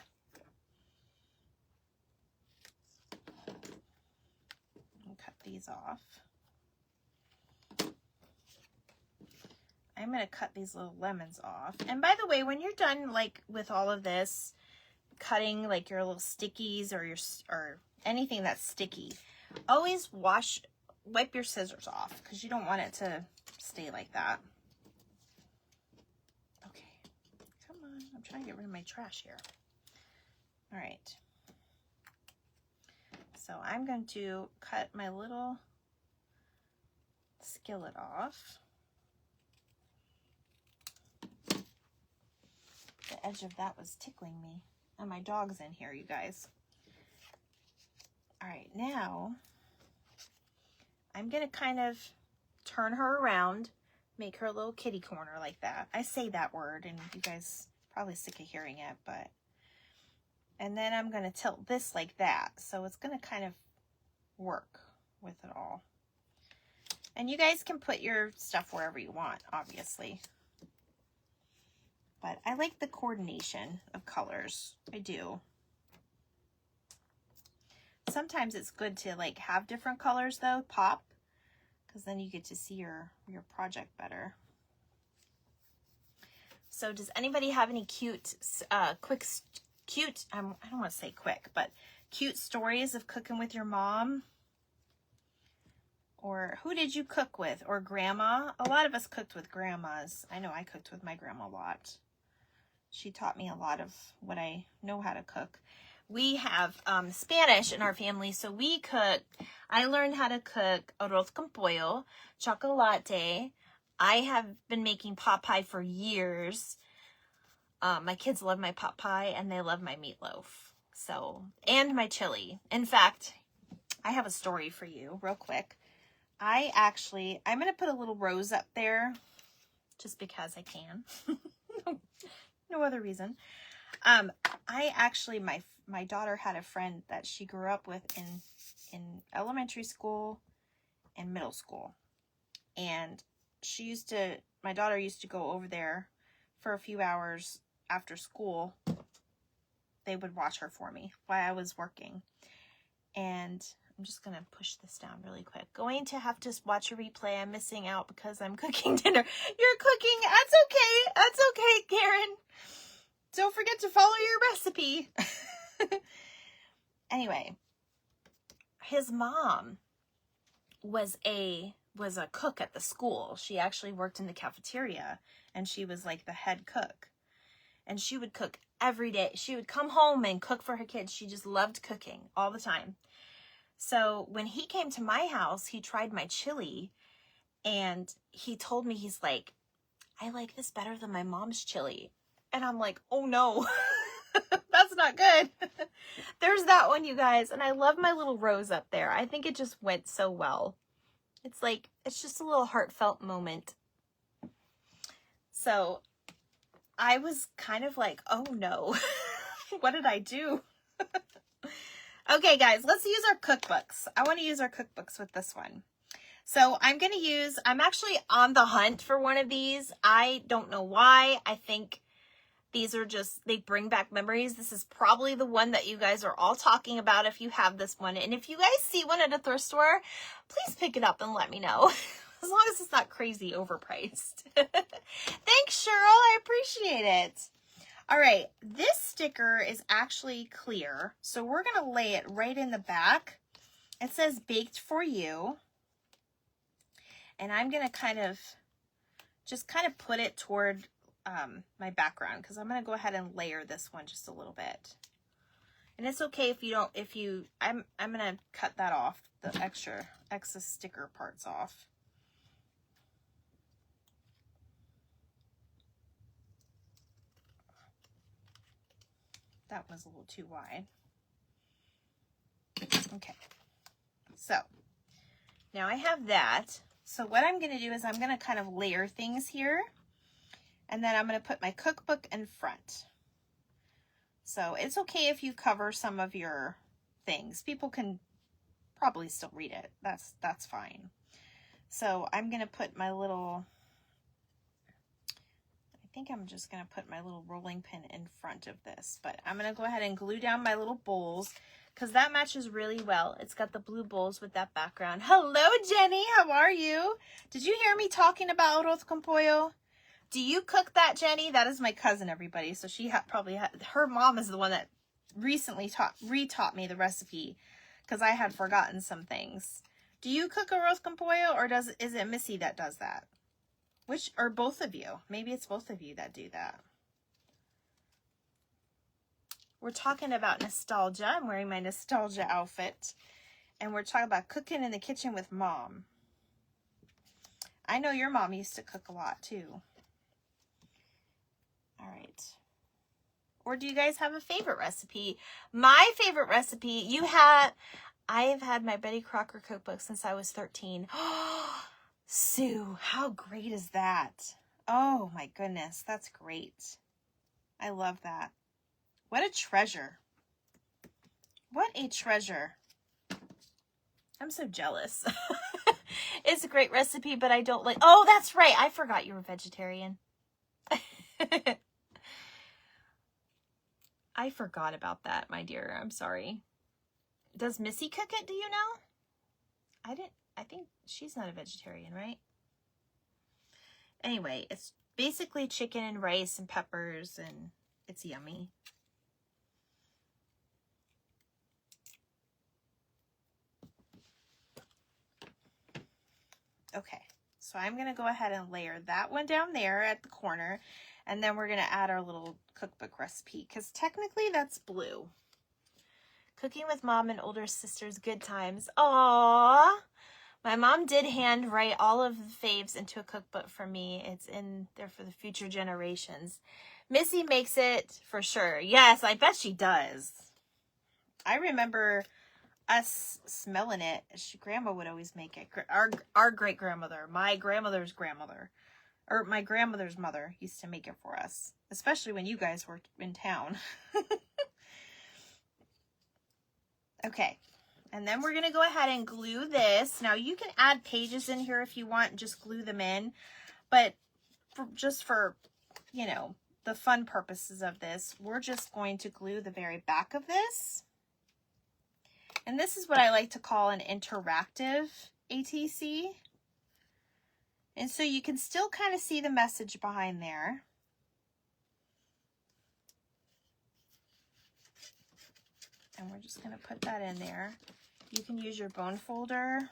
I'll cut these off. I'm going to cut these little lemons off. And by the way, when you're done like with all of this, cutting like your little stickies or anything that's sticky, always wipe your scissors off, because you don't want it to stay like that. Okay, come on, I'm trying to get rid of my trash here. All right, so I'm going to cut my little skillet off. The edge of that was tickling me, and my dog's in here, you guys. All right, now I'm going to kind of turn her around, make her a little kitty corner like that. I say that word, and you guys probably sick of hearing it, but... And then I'm going to tilt this like that, so it's going to kind of work with it all. And you guys can put your stuff wherever you want, obviously. But I like the coordination of colors. I do. Sometimes it's good to like have different colors though, pop, because then you get to see your project better. So does anybody have any cute, I don't want to say quick, but cute stories of cooking with your mom? Or who did you cook with? Or grandma? A lot of us cooked with grandmas. I know I cooked with my grandma a lot. She taught me a lot of what I know how to cook. We have Spanish in our family, so we cook. I learned how to cook arroz con pollo, chocolate. I have been making pot pie for years. My kids love my pot pie, and they love my meatloaf. So, and my chili. In fact, I have a story for you real quick. I'm going to put a little rose up there just because I can. No other reason. My daughter had a friend that she grew up with in elementary school and middle school. And my daughter used to go over there for a few hours after school. They would watch her for me while I was working. And I'm just going to push this down really quick. Going to have to watch a replay. I'm missing out because I'm cooking dinner. You're cooking. That's okay. That's okay, Karen. Don't forget to follow your recipe. Anyway, his mom was a cook at the school. She actually worked in the cafeteria, and she was like the head cook. And she would cook every day. She would come home and cook for her kids. She just loved cooking all the time. So when he came to my house, he tried my chili, and he told me, he's like, I like this better than my mom's chili. And I'm like, oh no, that's not good. There's that one, you guys. And I love my little rose up there. I think it just went so well. It's like, it's just a little heartfelt moment. So I was kind of like, oh no, what did I do? Okay, guys, let's use our cookbooks. I want to use our cookbooks with this one. So I'm actually on the hunt for one of these. I don't know why. I think these are they bring back memories. This is probably the one that you guys are all talking about if you have this one. And if you guys see one at a thrift store, please pick it up and let me know. As long as it's not crazy overpriced. Thanks, Cheryl. I appreciate it. All right, this sticker is actually clear, so we're going to lay it right in the back. It says baked for you. And I'm going to just put it toward my background, because I'm going to go ahead and layer this one just a little bit. And it's okay if you don't, I'm going to cut that off, the excess sticker parts off. That was a little too wide. Okay. So now I have that. So what I'm going to do is I'm going to kind of layer things here. And then I'm going to put my cookbook in front. So it's okay if you cover some of your things. People can probably still read it. That's fine. So I'm going to put my little, I think I'm just going to put my little rolling pin in front of this. But I'm going to go ahead and glue down my little bowls because that matches really well. It's got the blue bowls with that background. Hello, Jenny. How are you? Did you hear me talking about arroz con pollo? Do you cook that, Jenny? That is my cousin, everybody. So she probably had, her mom is the one that recently retaught me the recipe because I had forgotten some things. Do you cook arroz con pollo, or is it Missy that does that? Which, or both of you? Maybe it's both of you that do that. We're talking about nostalgia. I'm wearing my nostalgia outfit. And we're talking about cooking in the kitchen with Mom. I know your mom used to cook a lot too. All right. Or do you guys have a favorite recipe? My favorite recipe, I have had my Betty Crocker cookbook since I was 13. Sue, how great is that? Oh my goodness, that's great. I love that. What a treasure. What a treasure. I'm so jealous. It's a great recipe, but I don't like, oh, that's right. I forgot you were vegetarian. I forgot about that, my dear. I'm sorry. Does Missy cook it? Do you know? I think she's not a vegetarian, right? Anyway, it's basically chicken and rice and peppers, and it's yummy. Okay, so I'm going to go ahead and layer that one down there at the corner. And then we're going to add our little cookbook recipe because technically that's blue. Cooking with Mom and older sisters, good times. Aww. My mom did hand write all of the faves into a cookbook for me. It's in there for the future generations. Missy makes it for sure. Yes, I bet she does. I remember us smelling it. Grandma would always make it. Our great-grandmother, my grandmother's grandmother, or my grandmother's mother used to make it for us, especially when you guys were in town. Okay, and then we're going to go ahead and glue this. Now, you can add pages in here if you want and just glue them in, but just for, you know, the fun purposes of this, we're just going to glue the very back of this. And this is what I like to call an interactive ATC. And so you can still kind of see the message behind there. And we're just going to put that in there. You can use your bone folder,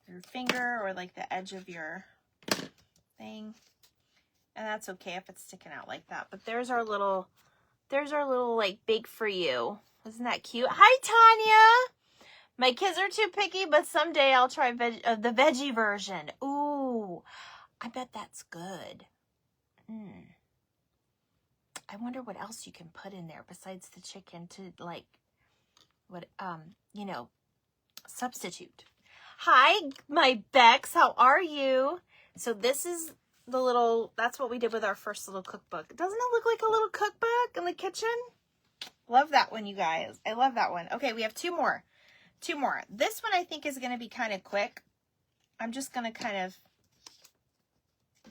your finger, or like the edge of your thing. And that's okay if it's sticking out like that. But there's our little like bake for you. Isn't that cute? Hi, Tanya. My kids are too picky, but someday I'll try the veggie version. Ooh, I bet that's good. I wonder what else you can put in there besides the chicken to like, you know, substitute. Hi, my Bex. How are you? So this is the little, that's what we did with our first little cookbook. Doesn't it look like a little cookbook in the kitchen? Love that one, you guys. I love that one. Okay, we have two more. This one I think is going to be kind of quick. I'm just going to kind of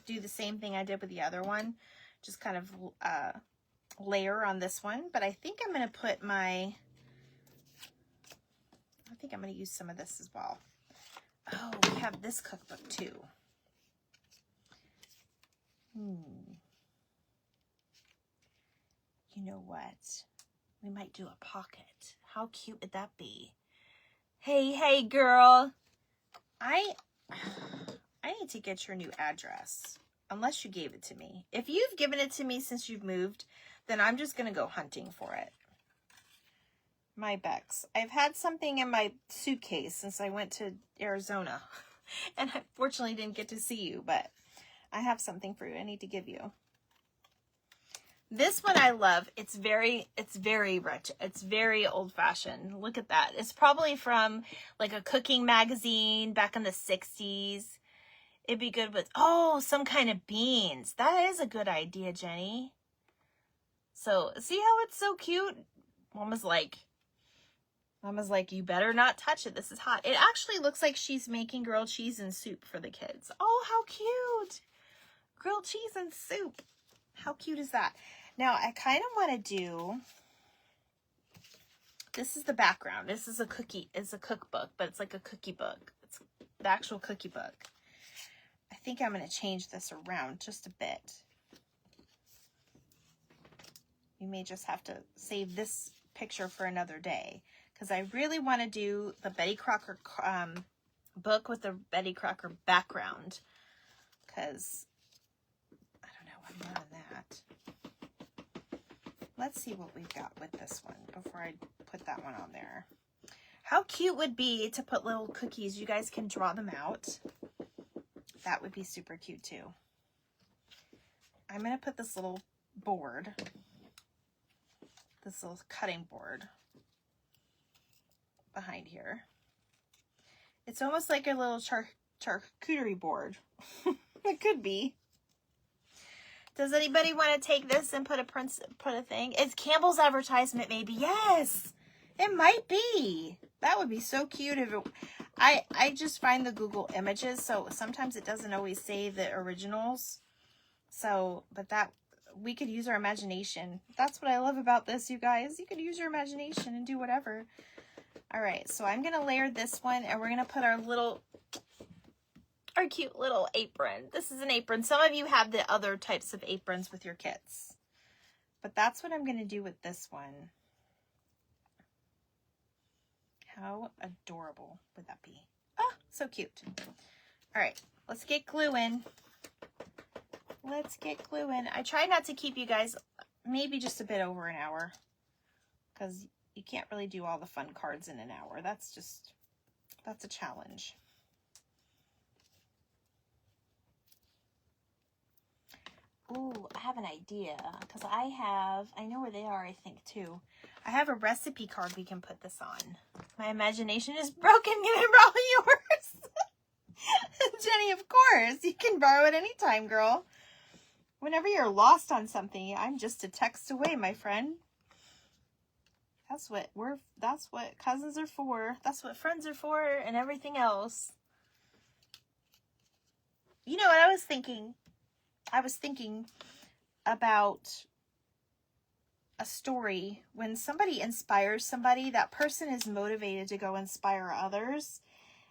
do the same thing I did with the other one. Just kind of layer on this one. But I think I'm going to put I think I'm going to use some of this as well. Oh, we have this cookbook too. You know what? We might do a pocket. How cute would that be? Hey, girl. I need to get your new address. Unless you gave it to me. If you've given it to me since you've moved, then I'm just going to go hunting for it. My Bex. I've had something in my suitcase since I went to Arizona. And I fortunately didn't get to see you, but I have something for you I need to give you. This one I love. It's very rich. It's very old-fashioned. Look at that. It's probably from like a cooking magazine back in the 60s. It'd be good with, oh, some kind of beans. That is a good idea, Jenny. So, see how it's so cute? Mama's like, you better not touch it. This is hot. It actually looks like she's making grilled cheese and soup for the kids. Oh, how cute. Grilled cheese and soup. How cute is that? Now, I kind of want to do, this is the background. This is a cookbook, but it's like a cookie book. It's the actual cookie book. I think I'm going to change this around just a bit. You may just have to save this picture for another day, because I really want to do the Betty Crocker book with the Betty Crocker background, because I don't know, I'm loving that. Let's see what we've got with this one before I put that one on there. How cute would be to put little cookies. You guys can draw them out. That would be super cute too. I'm going to put this little board, this little cutting board behind here. It's almost like a little charcuterie board. It could be. Does anybody want to take this and put a thing? It's Campbell's advertisement, maybe. Yes, it might be. That would be so cute if it. I just find the Google images, so sometimes it doesn't always say the originals. So, but that we could use our imagination. That's what I love about this, you guys. You could use your imagination and do whatever. All right, so I'm gonna layer this one, and we're gonna put our cute little apron. This is an apron. Some of you have the other types of aprons with your kits, but that's what I'm going to do with this one. How adorable would that be? Oh, so cute. All right, let's get gluing. Let's get gluing. I try not to keep you guys maybe just a bit over an hour, because you can't really do all the fun cards in an hour. That's a challenge. Ooh, I have an idea, because I know where they are, I think, too. I have a recipe card we can put this on. My imagination is broken. Can I borrow yours? Jenny, of course. You can borrow it anytime, girl. Whenever you're lost on something, I'm just a text away, my friend. That's what cousins are for. That's what friends are for, and everything else. You know what I was thinking? I was thinking about a story. When somebody inspires somebody, that person is motivated to go inspire others.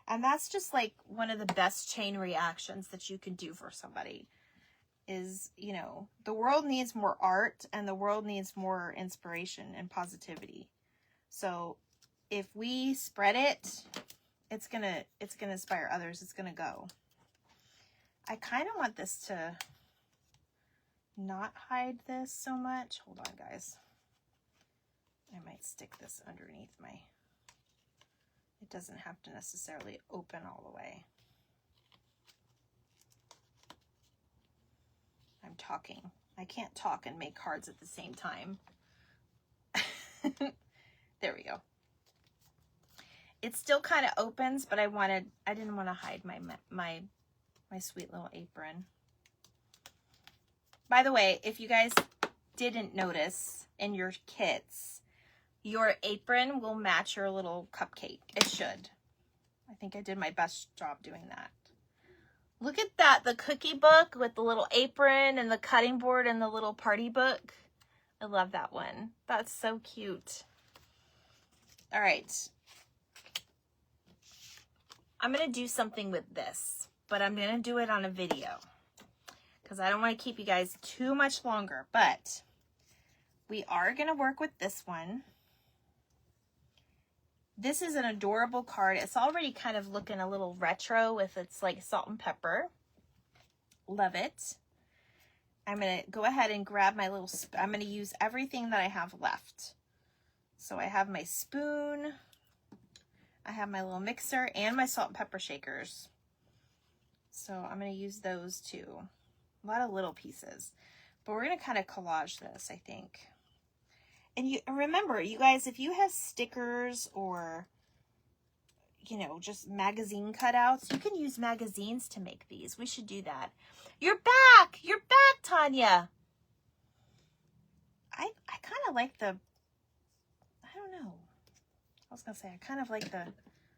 And that's just like one of the best chain reactions that you can do for somebody is, you know, the world needs more art, and the world needs more inspiration and positivity. So if we spread it, it's gonna inspire others. It's gonna go. I kind of want this to not hide this so much. Hold on, guys. I might stick this underneath it doesn't have to necessarily open all the way. I'm talking. I can't talk and make cards at the same time. There we go. It still kind of opens, but I didn't want to hide my sweet little apron. By the way, if you guys didn't notice in your kits, your apron will match your little cupcake. It should. I think I did my best job doing that. Look at that, the cookie book with the little apron and the cutting board and the little party book. I love that one. That's so cute. All right. I'm going to do something with this, but I'm going to do it on a video, because I don't want to keep you guys too much longer, but we are going to work with this one. This is an adorable card. It's already kind of looking a little retro with its like salt and pepper. Love it. I'm going to go ahead and grab my little, I'm going to use everything that I have left. So I have my spoon, I have my little mixer, and my salt and pepper shakers. So I'm going to use those too. A lot of little pieces, but we're going to kind of collage this, I think. And remember, you guys, if you have stickers or, you know, just magazine cutouts. You can use magazines to make these. We should do that. You're back! You're back, Tanya! I kind of like the, I don't know. I was going to say, I kind of like the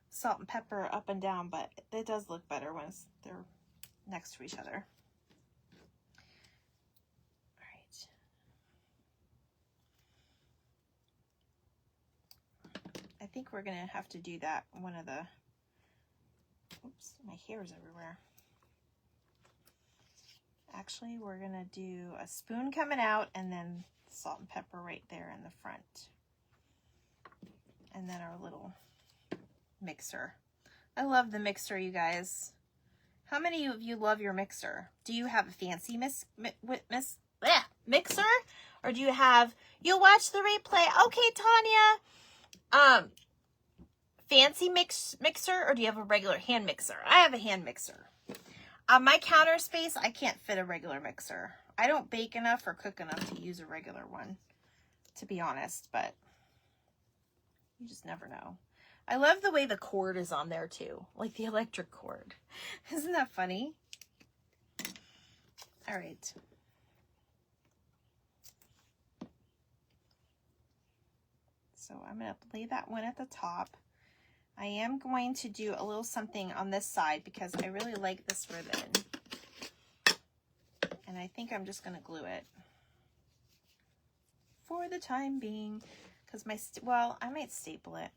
salt and pepper up and down, but it does look better when they're next to each other. All right. I think we're going to have to do that. One of the, oops, my hair is everywhere. Actually, we're going to do a spoon coming out and then salt and pepper right there in the front. And then our little mixer. I love the mixer, you guys. How many of you love your mixer? Do you have a fancy mixer? Or do you have, you'll watch the replay. Okay, Tanya. Fancy mixer, or do you have a regular hand mixer? I have a hand mixer. On my counter space, I can't fit a regular mixer. I don't bake enough or cook enough to use a regular one, to be honest, but you just never know. I love the way the cord is on there too, like the electric cord. Isn't that funny? All right. So I'm going to lay that one at the top. I am going to do a little something on this side because I really like this ribbon. And I think I'm just going to glue it for the time being because well, I might staple it.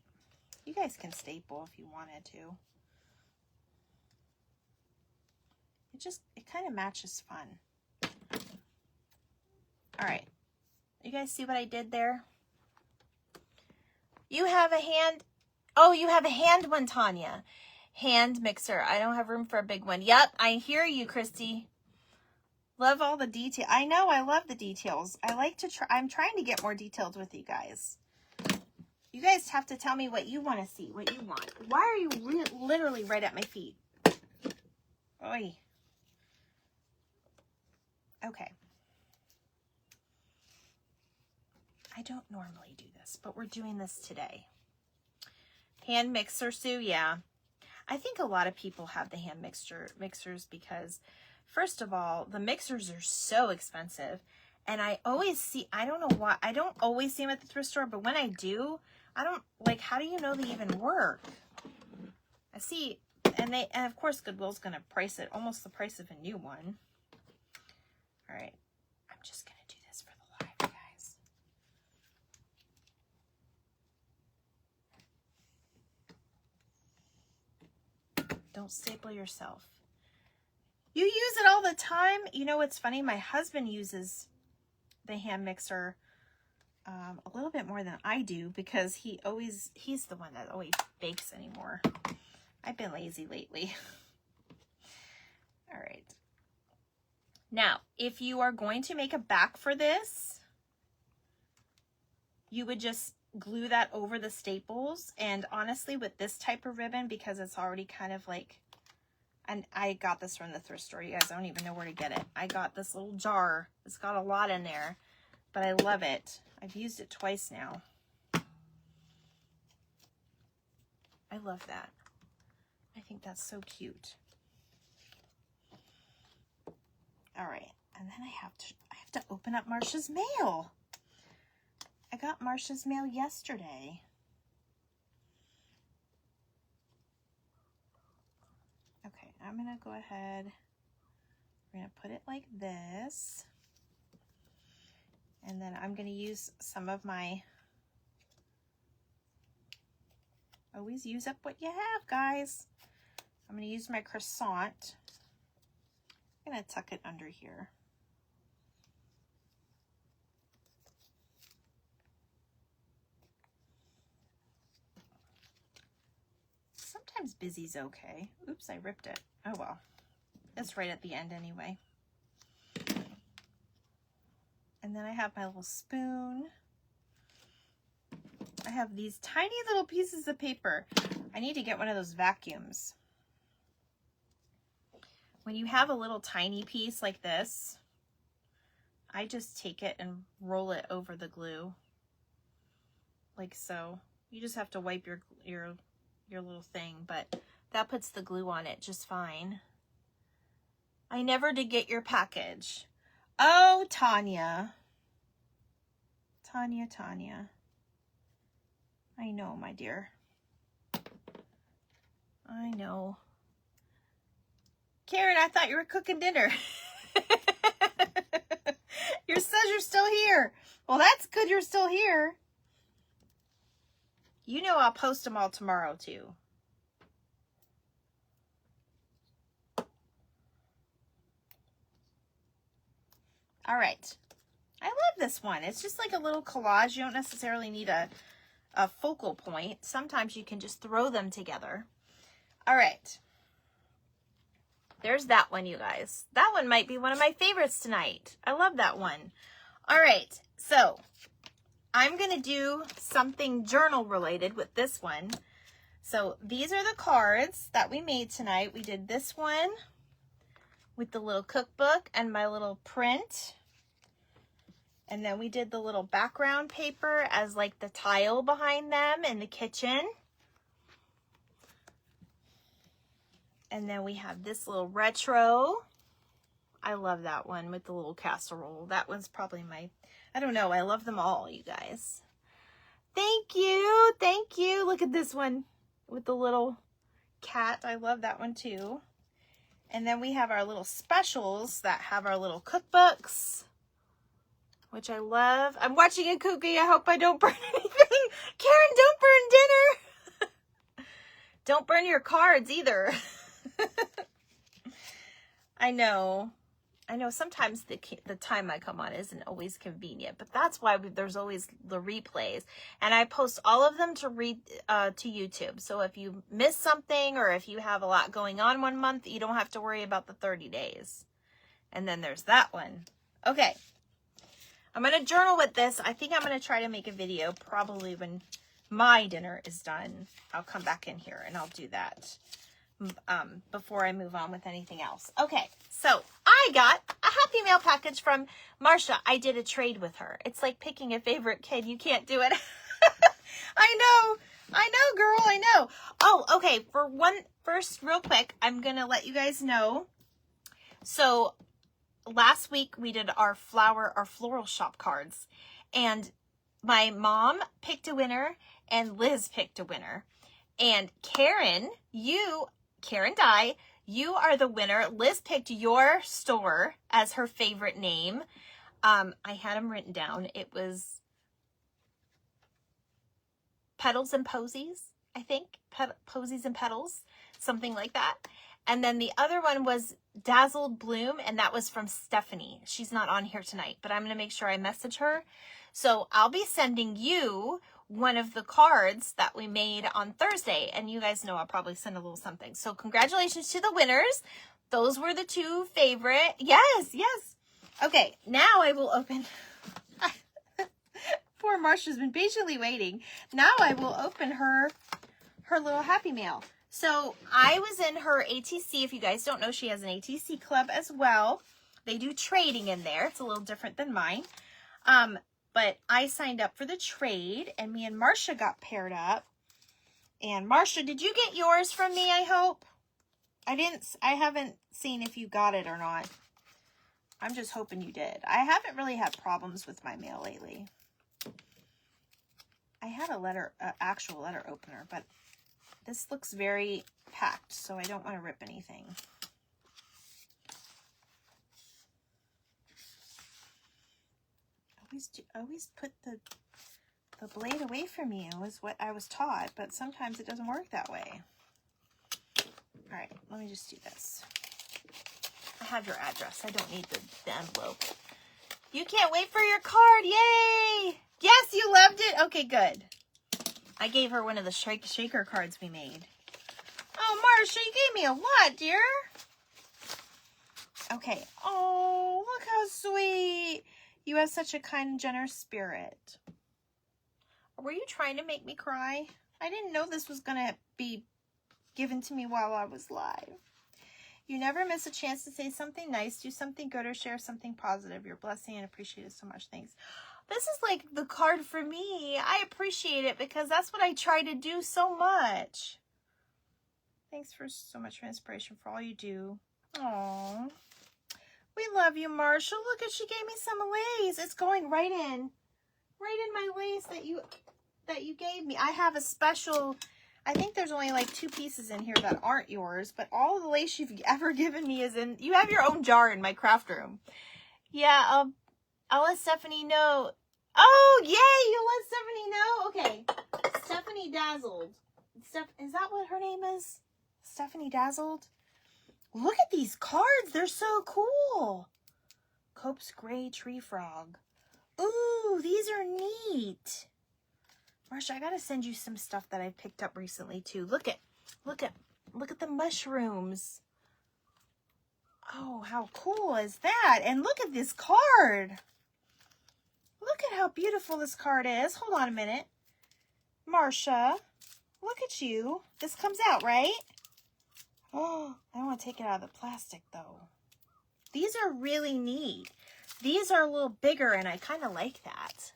You guys can staple if you wanted to. It kind of matches fun. All right. You guys see what I did there? You have a hand. Oh, you have a hand one, Tanya. Hand mixer. I don't have room for a big one. Yep, I hear you, Christy. Love all the detail. I know, I love the details. I like to try. I'm trying to get more detailed with you guys. You guys have to tell me what you want to see, what you want. Why are you literally right at my feet? Oy. Okay. I don't normally do this, but we're doing this today. Hand mixer, Sue, yeah. I think a lot of people have the hand mixers because, first of all, the mixers are so expensive. And I always see, I don't know why, I don't always see them at the thrift store, but when I do, I don't, like, how do you know they even work? I see, and of course Goodwill's going to price it almost the price of a new one. All right, I'm just going to do this for the live, you guys. Don't staple yourself. You use it all the time. You know what's funny? My husband uses the hand mixer a little bit more than I do because he's the one that always bakes anymore. I've been lazy lately. All right. Now, if you are going to make a back for this, you would just glue that over the staples. And honestly, with this type of ribbon, because it's already kind of like, and I got this from the thrift store, you guys, I don't even know where to get it. I got this little jar. It's got a lot in there, but I love it. I've used it twice now. I love that. I think that's so cute. All right, and then I have to open up Marsha's mail. I got Marsha's mail yesterday. Okay, I'm gonna go ahead. We're gonna put it like this. And then I'm gonna use some of my, always use up what you have, guys. I'm gonna use my croissant. I'm gonna tuck it under here. Sometimes busy's okay. Oops, I ripped it. Oh well, it's right at the end anyway. And then I have my little spoon. I have these tiny little pieces of paper. I need to get one of those vacuums. When you have a little tiny piece like this, I just take it and roll it over the glue. Like so. You just have to wipe your your little thing, but that puts the glue on it just fine. I never did get your package. Oh, Tanya. Tanya. I know, my dear. I know. Karen, I thought you were cooking dinner. You says you're still here. Well, that's good you're still here. You know I'll post them all tomorrow, too. All right. I love this one. It's just like a little collage. You don't necessarily need a focal point. Sometimes you can just throw them together. All right. There's that one, you guys. That one might be one of my favorites tonight. I love that one. All right. So I'm going to do something journal related with this one. So these are the cards that we made tonight. We did this one with the little cookbook and my little print. And then we did the little background paper as like the tile behind them in the kitchen. And then we have this little retro. I love that one with the little casserole. That one's probably my, I don't know. I love them all, you guys. Thank you. Thank you. Look at this one with the little cat. I love that one too. And then we have our little specials that have our little cookbooks, which I love. I'm watching a cookie. I hope I don't burn anything. Karen, don't burn dinner. Don't burn your cards either. I know sometimes the time I come on isn't always convenient, but that's why there's always the replays, and I post all of them to YouTube. So if you miss something or if you have a lot going on one month, you don't have to worry about the 30 days. And then there's that one. Okay. I'm going to journal with this. I think I'm going to try to make a video probably when my dinner is done. I'll come back in here and I'll do that before I move on with anything else. Okay, so I got a Happy Mail package from Marsha. I did a trade with her. It's like picking a favorite kid. You can't do it. I know, girl, I know. Oh, okay, first, real quick, I'm going to let you guys know. So last week we did our floral shop cards, and my mom picked a winner and Liz picked a winner. And Karen Dye, you are the winner. Liz picked your store as her favorite name. I had them written down. It was Petals and Posies, I think. Posies and Petals, something like that. And then the other one was Dazzled Bloom, and that was from Stephanie. She's not on here tonight, but I'm going to make sure I message her. So I'll be sending you one of the cards that we made on Thursday, and you guys know I'll probably send a little something. So congratulations to the winners. Those were the two favorite. Yes. Okay, now I will open. Poor Marsha's been patiently waiting. Now I will open her little Happy Mail. So I was in her ATC. If you guys don't know, she has an ATC club as well. They do trading in there. It's a little different than mine. But I signed up for the trade, and me and Marsha got paired up. And Marsha, did you get yours from me, I hope? I haven't seen if you got it or not. I'm just hoping you did. I haven't really had problems with my mail lately. I had actual letter opener, but this looks very packed, so I don't want to rip anything. Always put the blade away from you is what I was taught, but sometimes it doesn't work that way. All right, let me just do this. I have your address. I don't need the envelope. You can't wait for your card. Yay! Yes, you loved it? Okay, good. I gave her one of the shaker cards we made. Oh, Marsha, you gave me a lot, dear. Okay. Oh, look how sweet. You have such a kind and generous spirit. Were you trying to make me cry? I didn't know this was going to be given to me while I was live. You never miss a chance to say something nice, do something good, or share something positive. You're blessing and appreciated so much. Thanks. This is like the card for me. I appreciate it because that's what I try to do so much. Thanks for so much inspiration for all you do. Aww. We love you, Marshall. Look at, she gave me some lace. It's going right in my lace that you gave me. I have a special, I think there's only like 2 pieces in here that aren't yours, but all the lace you've ever given me is in, you have your own jar in my craft room. Yeah, I'll let Stephanie know. Oh, yay, you'll let Stephanie know? Okay, Stephanie Dazzled. Is that what her name is? Stephanie Dazzled? Look at these cards. They're so cool. Cope's Gray Tree Frog. Ooh, these are neat. Marsha, I gotta send you some stuff that I picked up recently too. Look at the mushrooms. Oh, how cool is that? And look at this card. Look at how beautiful this card is. Hold on a minute. Marsha, look at you. This comes out, right? Oh, I don't want to take it out of the plastic though. These are really neat. These are a little bigger and I kind of like that.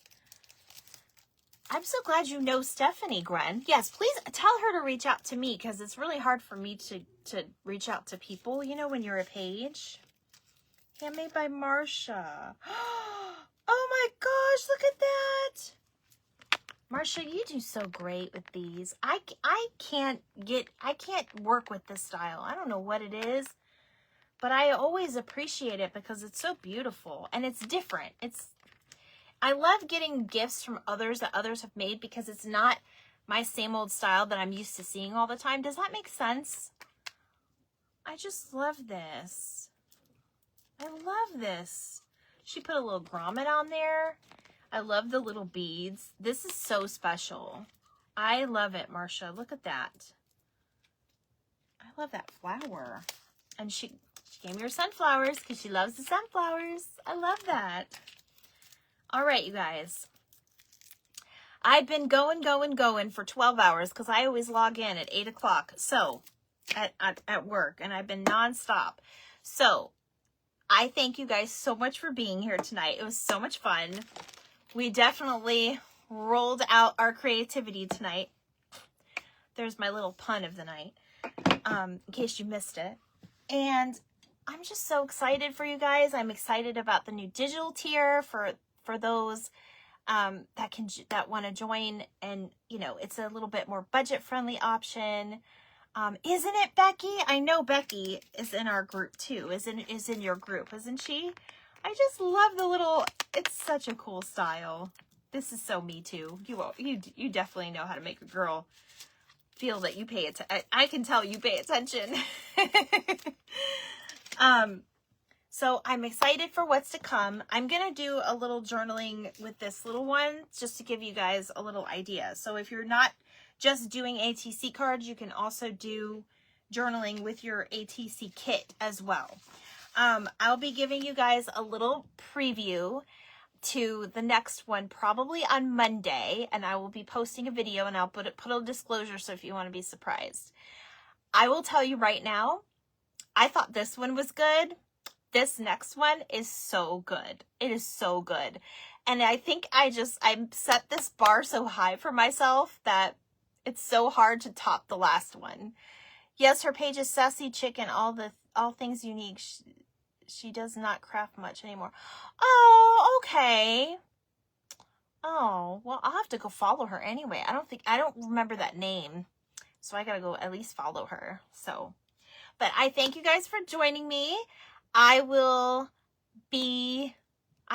I'm so glad you know Stephanie, Gwen. Yes, please tell her to reach out to me because it's really hard for me to reach out to people, you know, when you're a page. Handmade by Marsha. Oh my gosh, look at that. Marsha, you do so great with these. I can't work with this style. I don't know what it is, but I always appreciate it because it's so beautiful and it's different. I love getting gifts from others that others have made because it's not my same old style that I'm used to seeing all the time. Does that make sense? I just love this. I love this. She put a little grommet on there. I love the little beads. This is so special. I love it, Marsha. Look at that. I love that flower. And she gave me her sunflowers because she loves the sunflowers. I love that. All right, you guys. I've been going for 12 hours because I always log in at 8 o'clock. So, at work. And I've been nonstop. So, I thank you guys so much for being here tonight. It was so much fun. We definitely rolled out our creativity tonight. There's my little pun of the night, in case you missed it. And I'm just so excited for you guys. I'm excited about the new digital tier for those that want to join. And, you know, it's a little bit more budget-friendly option. Isn't it, Becky? I know Becky is in our group too. Is in your group, isn't she? I just love the little, it's such a cool style. This is so me too. You definitely know how to make a girl feel that you pay attention. I can tell you pay attention. So I'm excited for what's to come. I'm going to do a little journaling with this little one just to give you guys a little idea. So if you're not just doing ATC cards, you can also do journaling with your ATC kit as well. I'll be giving you guys a little preview to the next one probably on Monday, and I will be posting a video and I'll put a disclosure so if you want to be surprised. I will tell you right now, I thought this one was good. This next one is so good. It is so good. And I think I set this bar so high for myself that it's so hard to top the last one. Yes, her page is Sassy Chicken, all things unique. She does not craft much anymore. Oh, okay. Oh, well, I'll have to go follow her anyway. I don't remember that name. So I gotta go at least follow her. So, but I thank you guys for joining me. I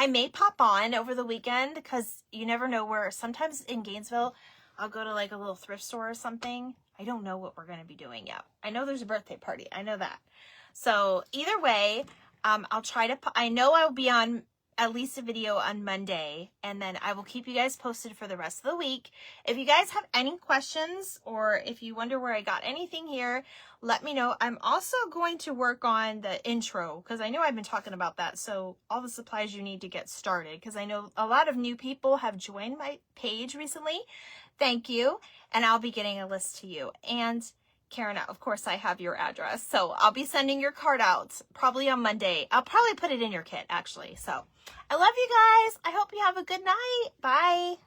may pop on over the weekend because you never know where. Sometimes in Gainesville, I'll go to like a little thrift store or something. I don't know what we're going to be doing yet. I know there's a birthday party. I know that. So either way, I'll try to, I know I'll be on at least a video on Monday, and then I will keep you guys posted for the rest of the week. If you guys have any questions or if you wonder where I got anything here, let me know. I'm also going to work on the intro because I know I've been talking about that. So all the supplies you need to get started, because I know a lot of new people have joined my page recently. Thank you. And I'll be getting a list to you. And Karen, of course, I have your address. So I'll be sending your card out probably on Monday. I'll probably put it in your kit, actually. So I love you guys. I hope you have a good night. Bye.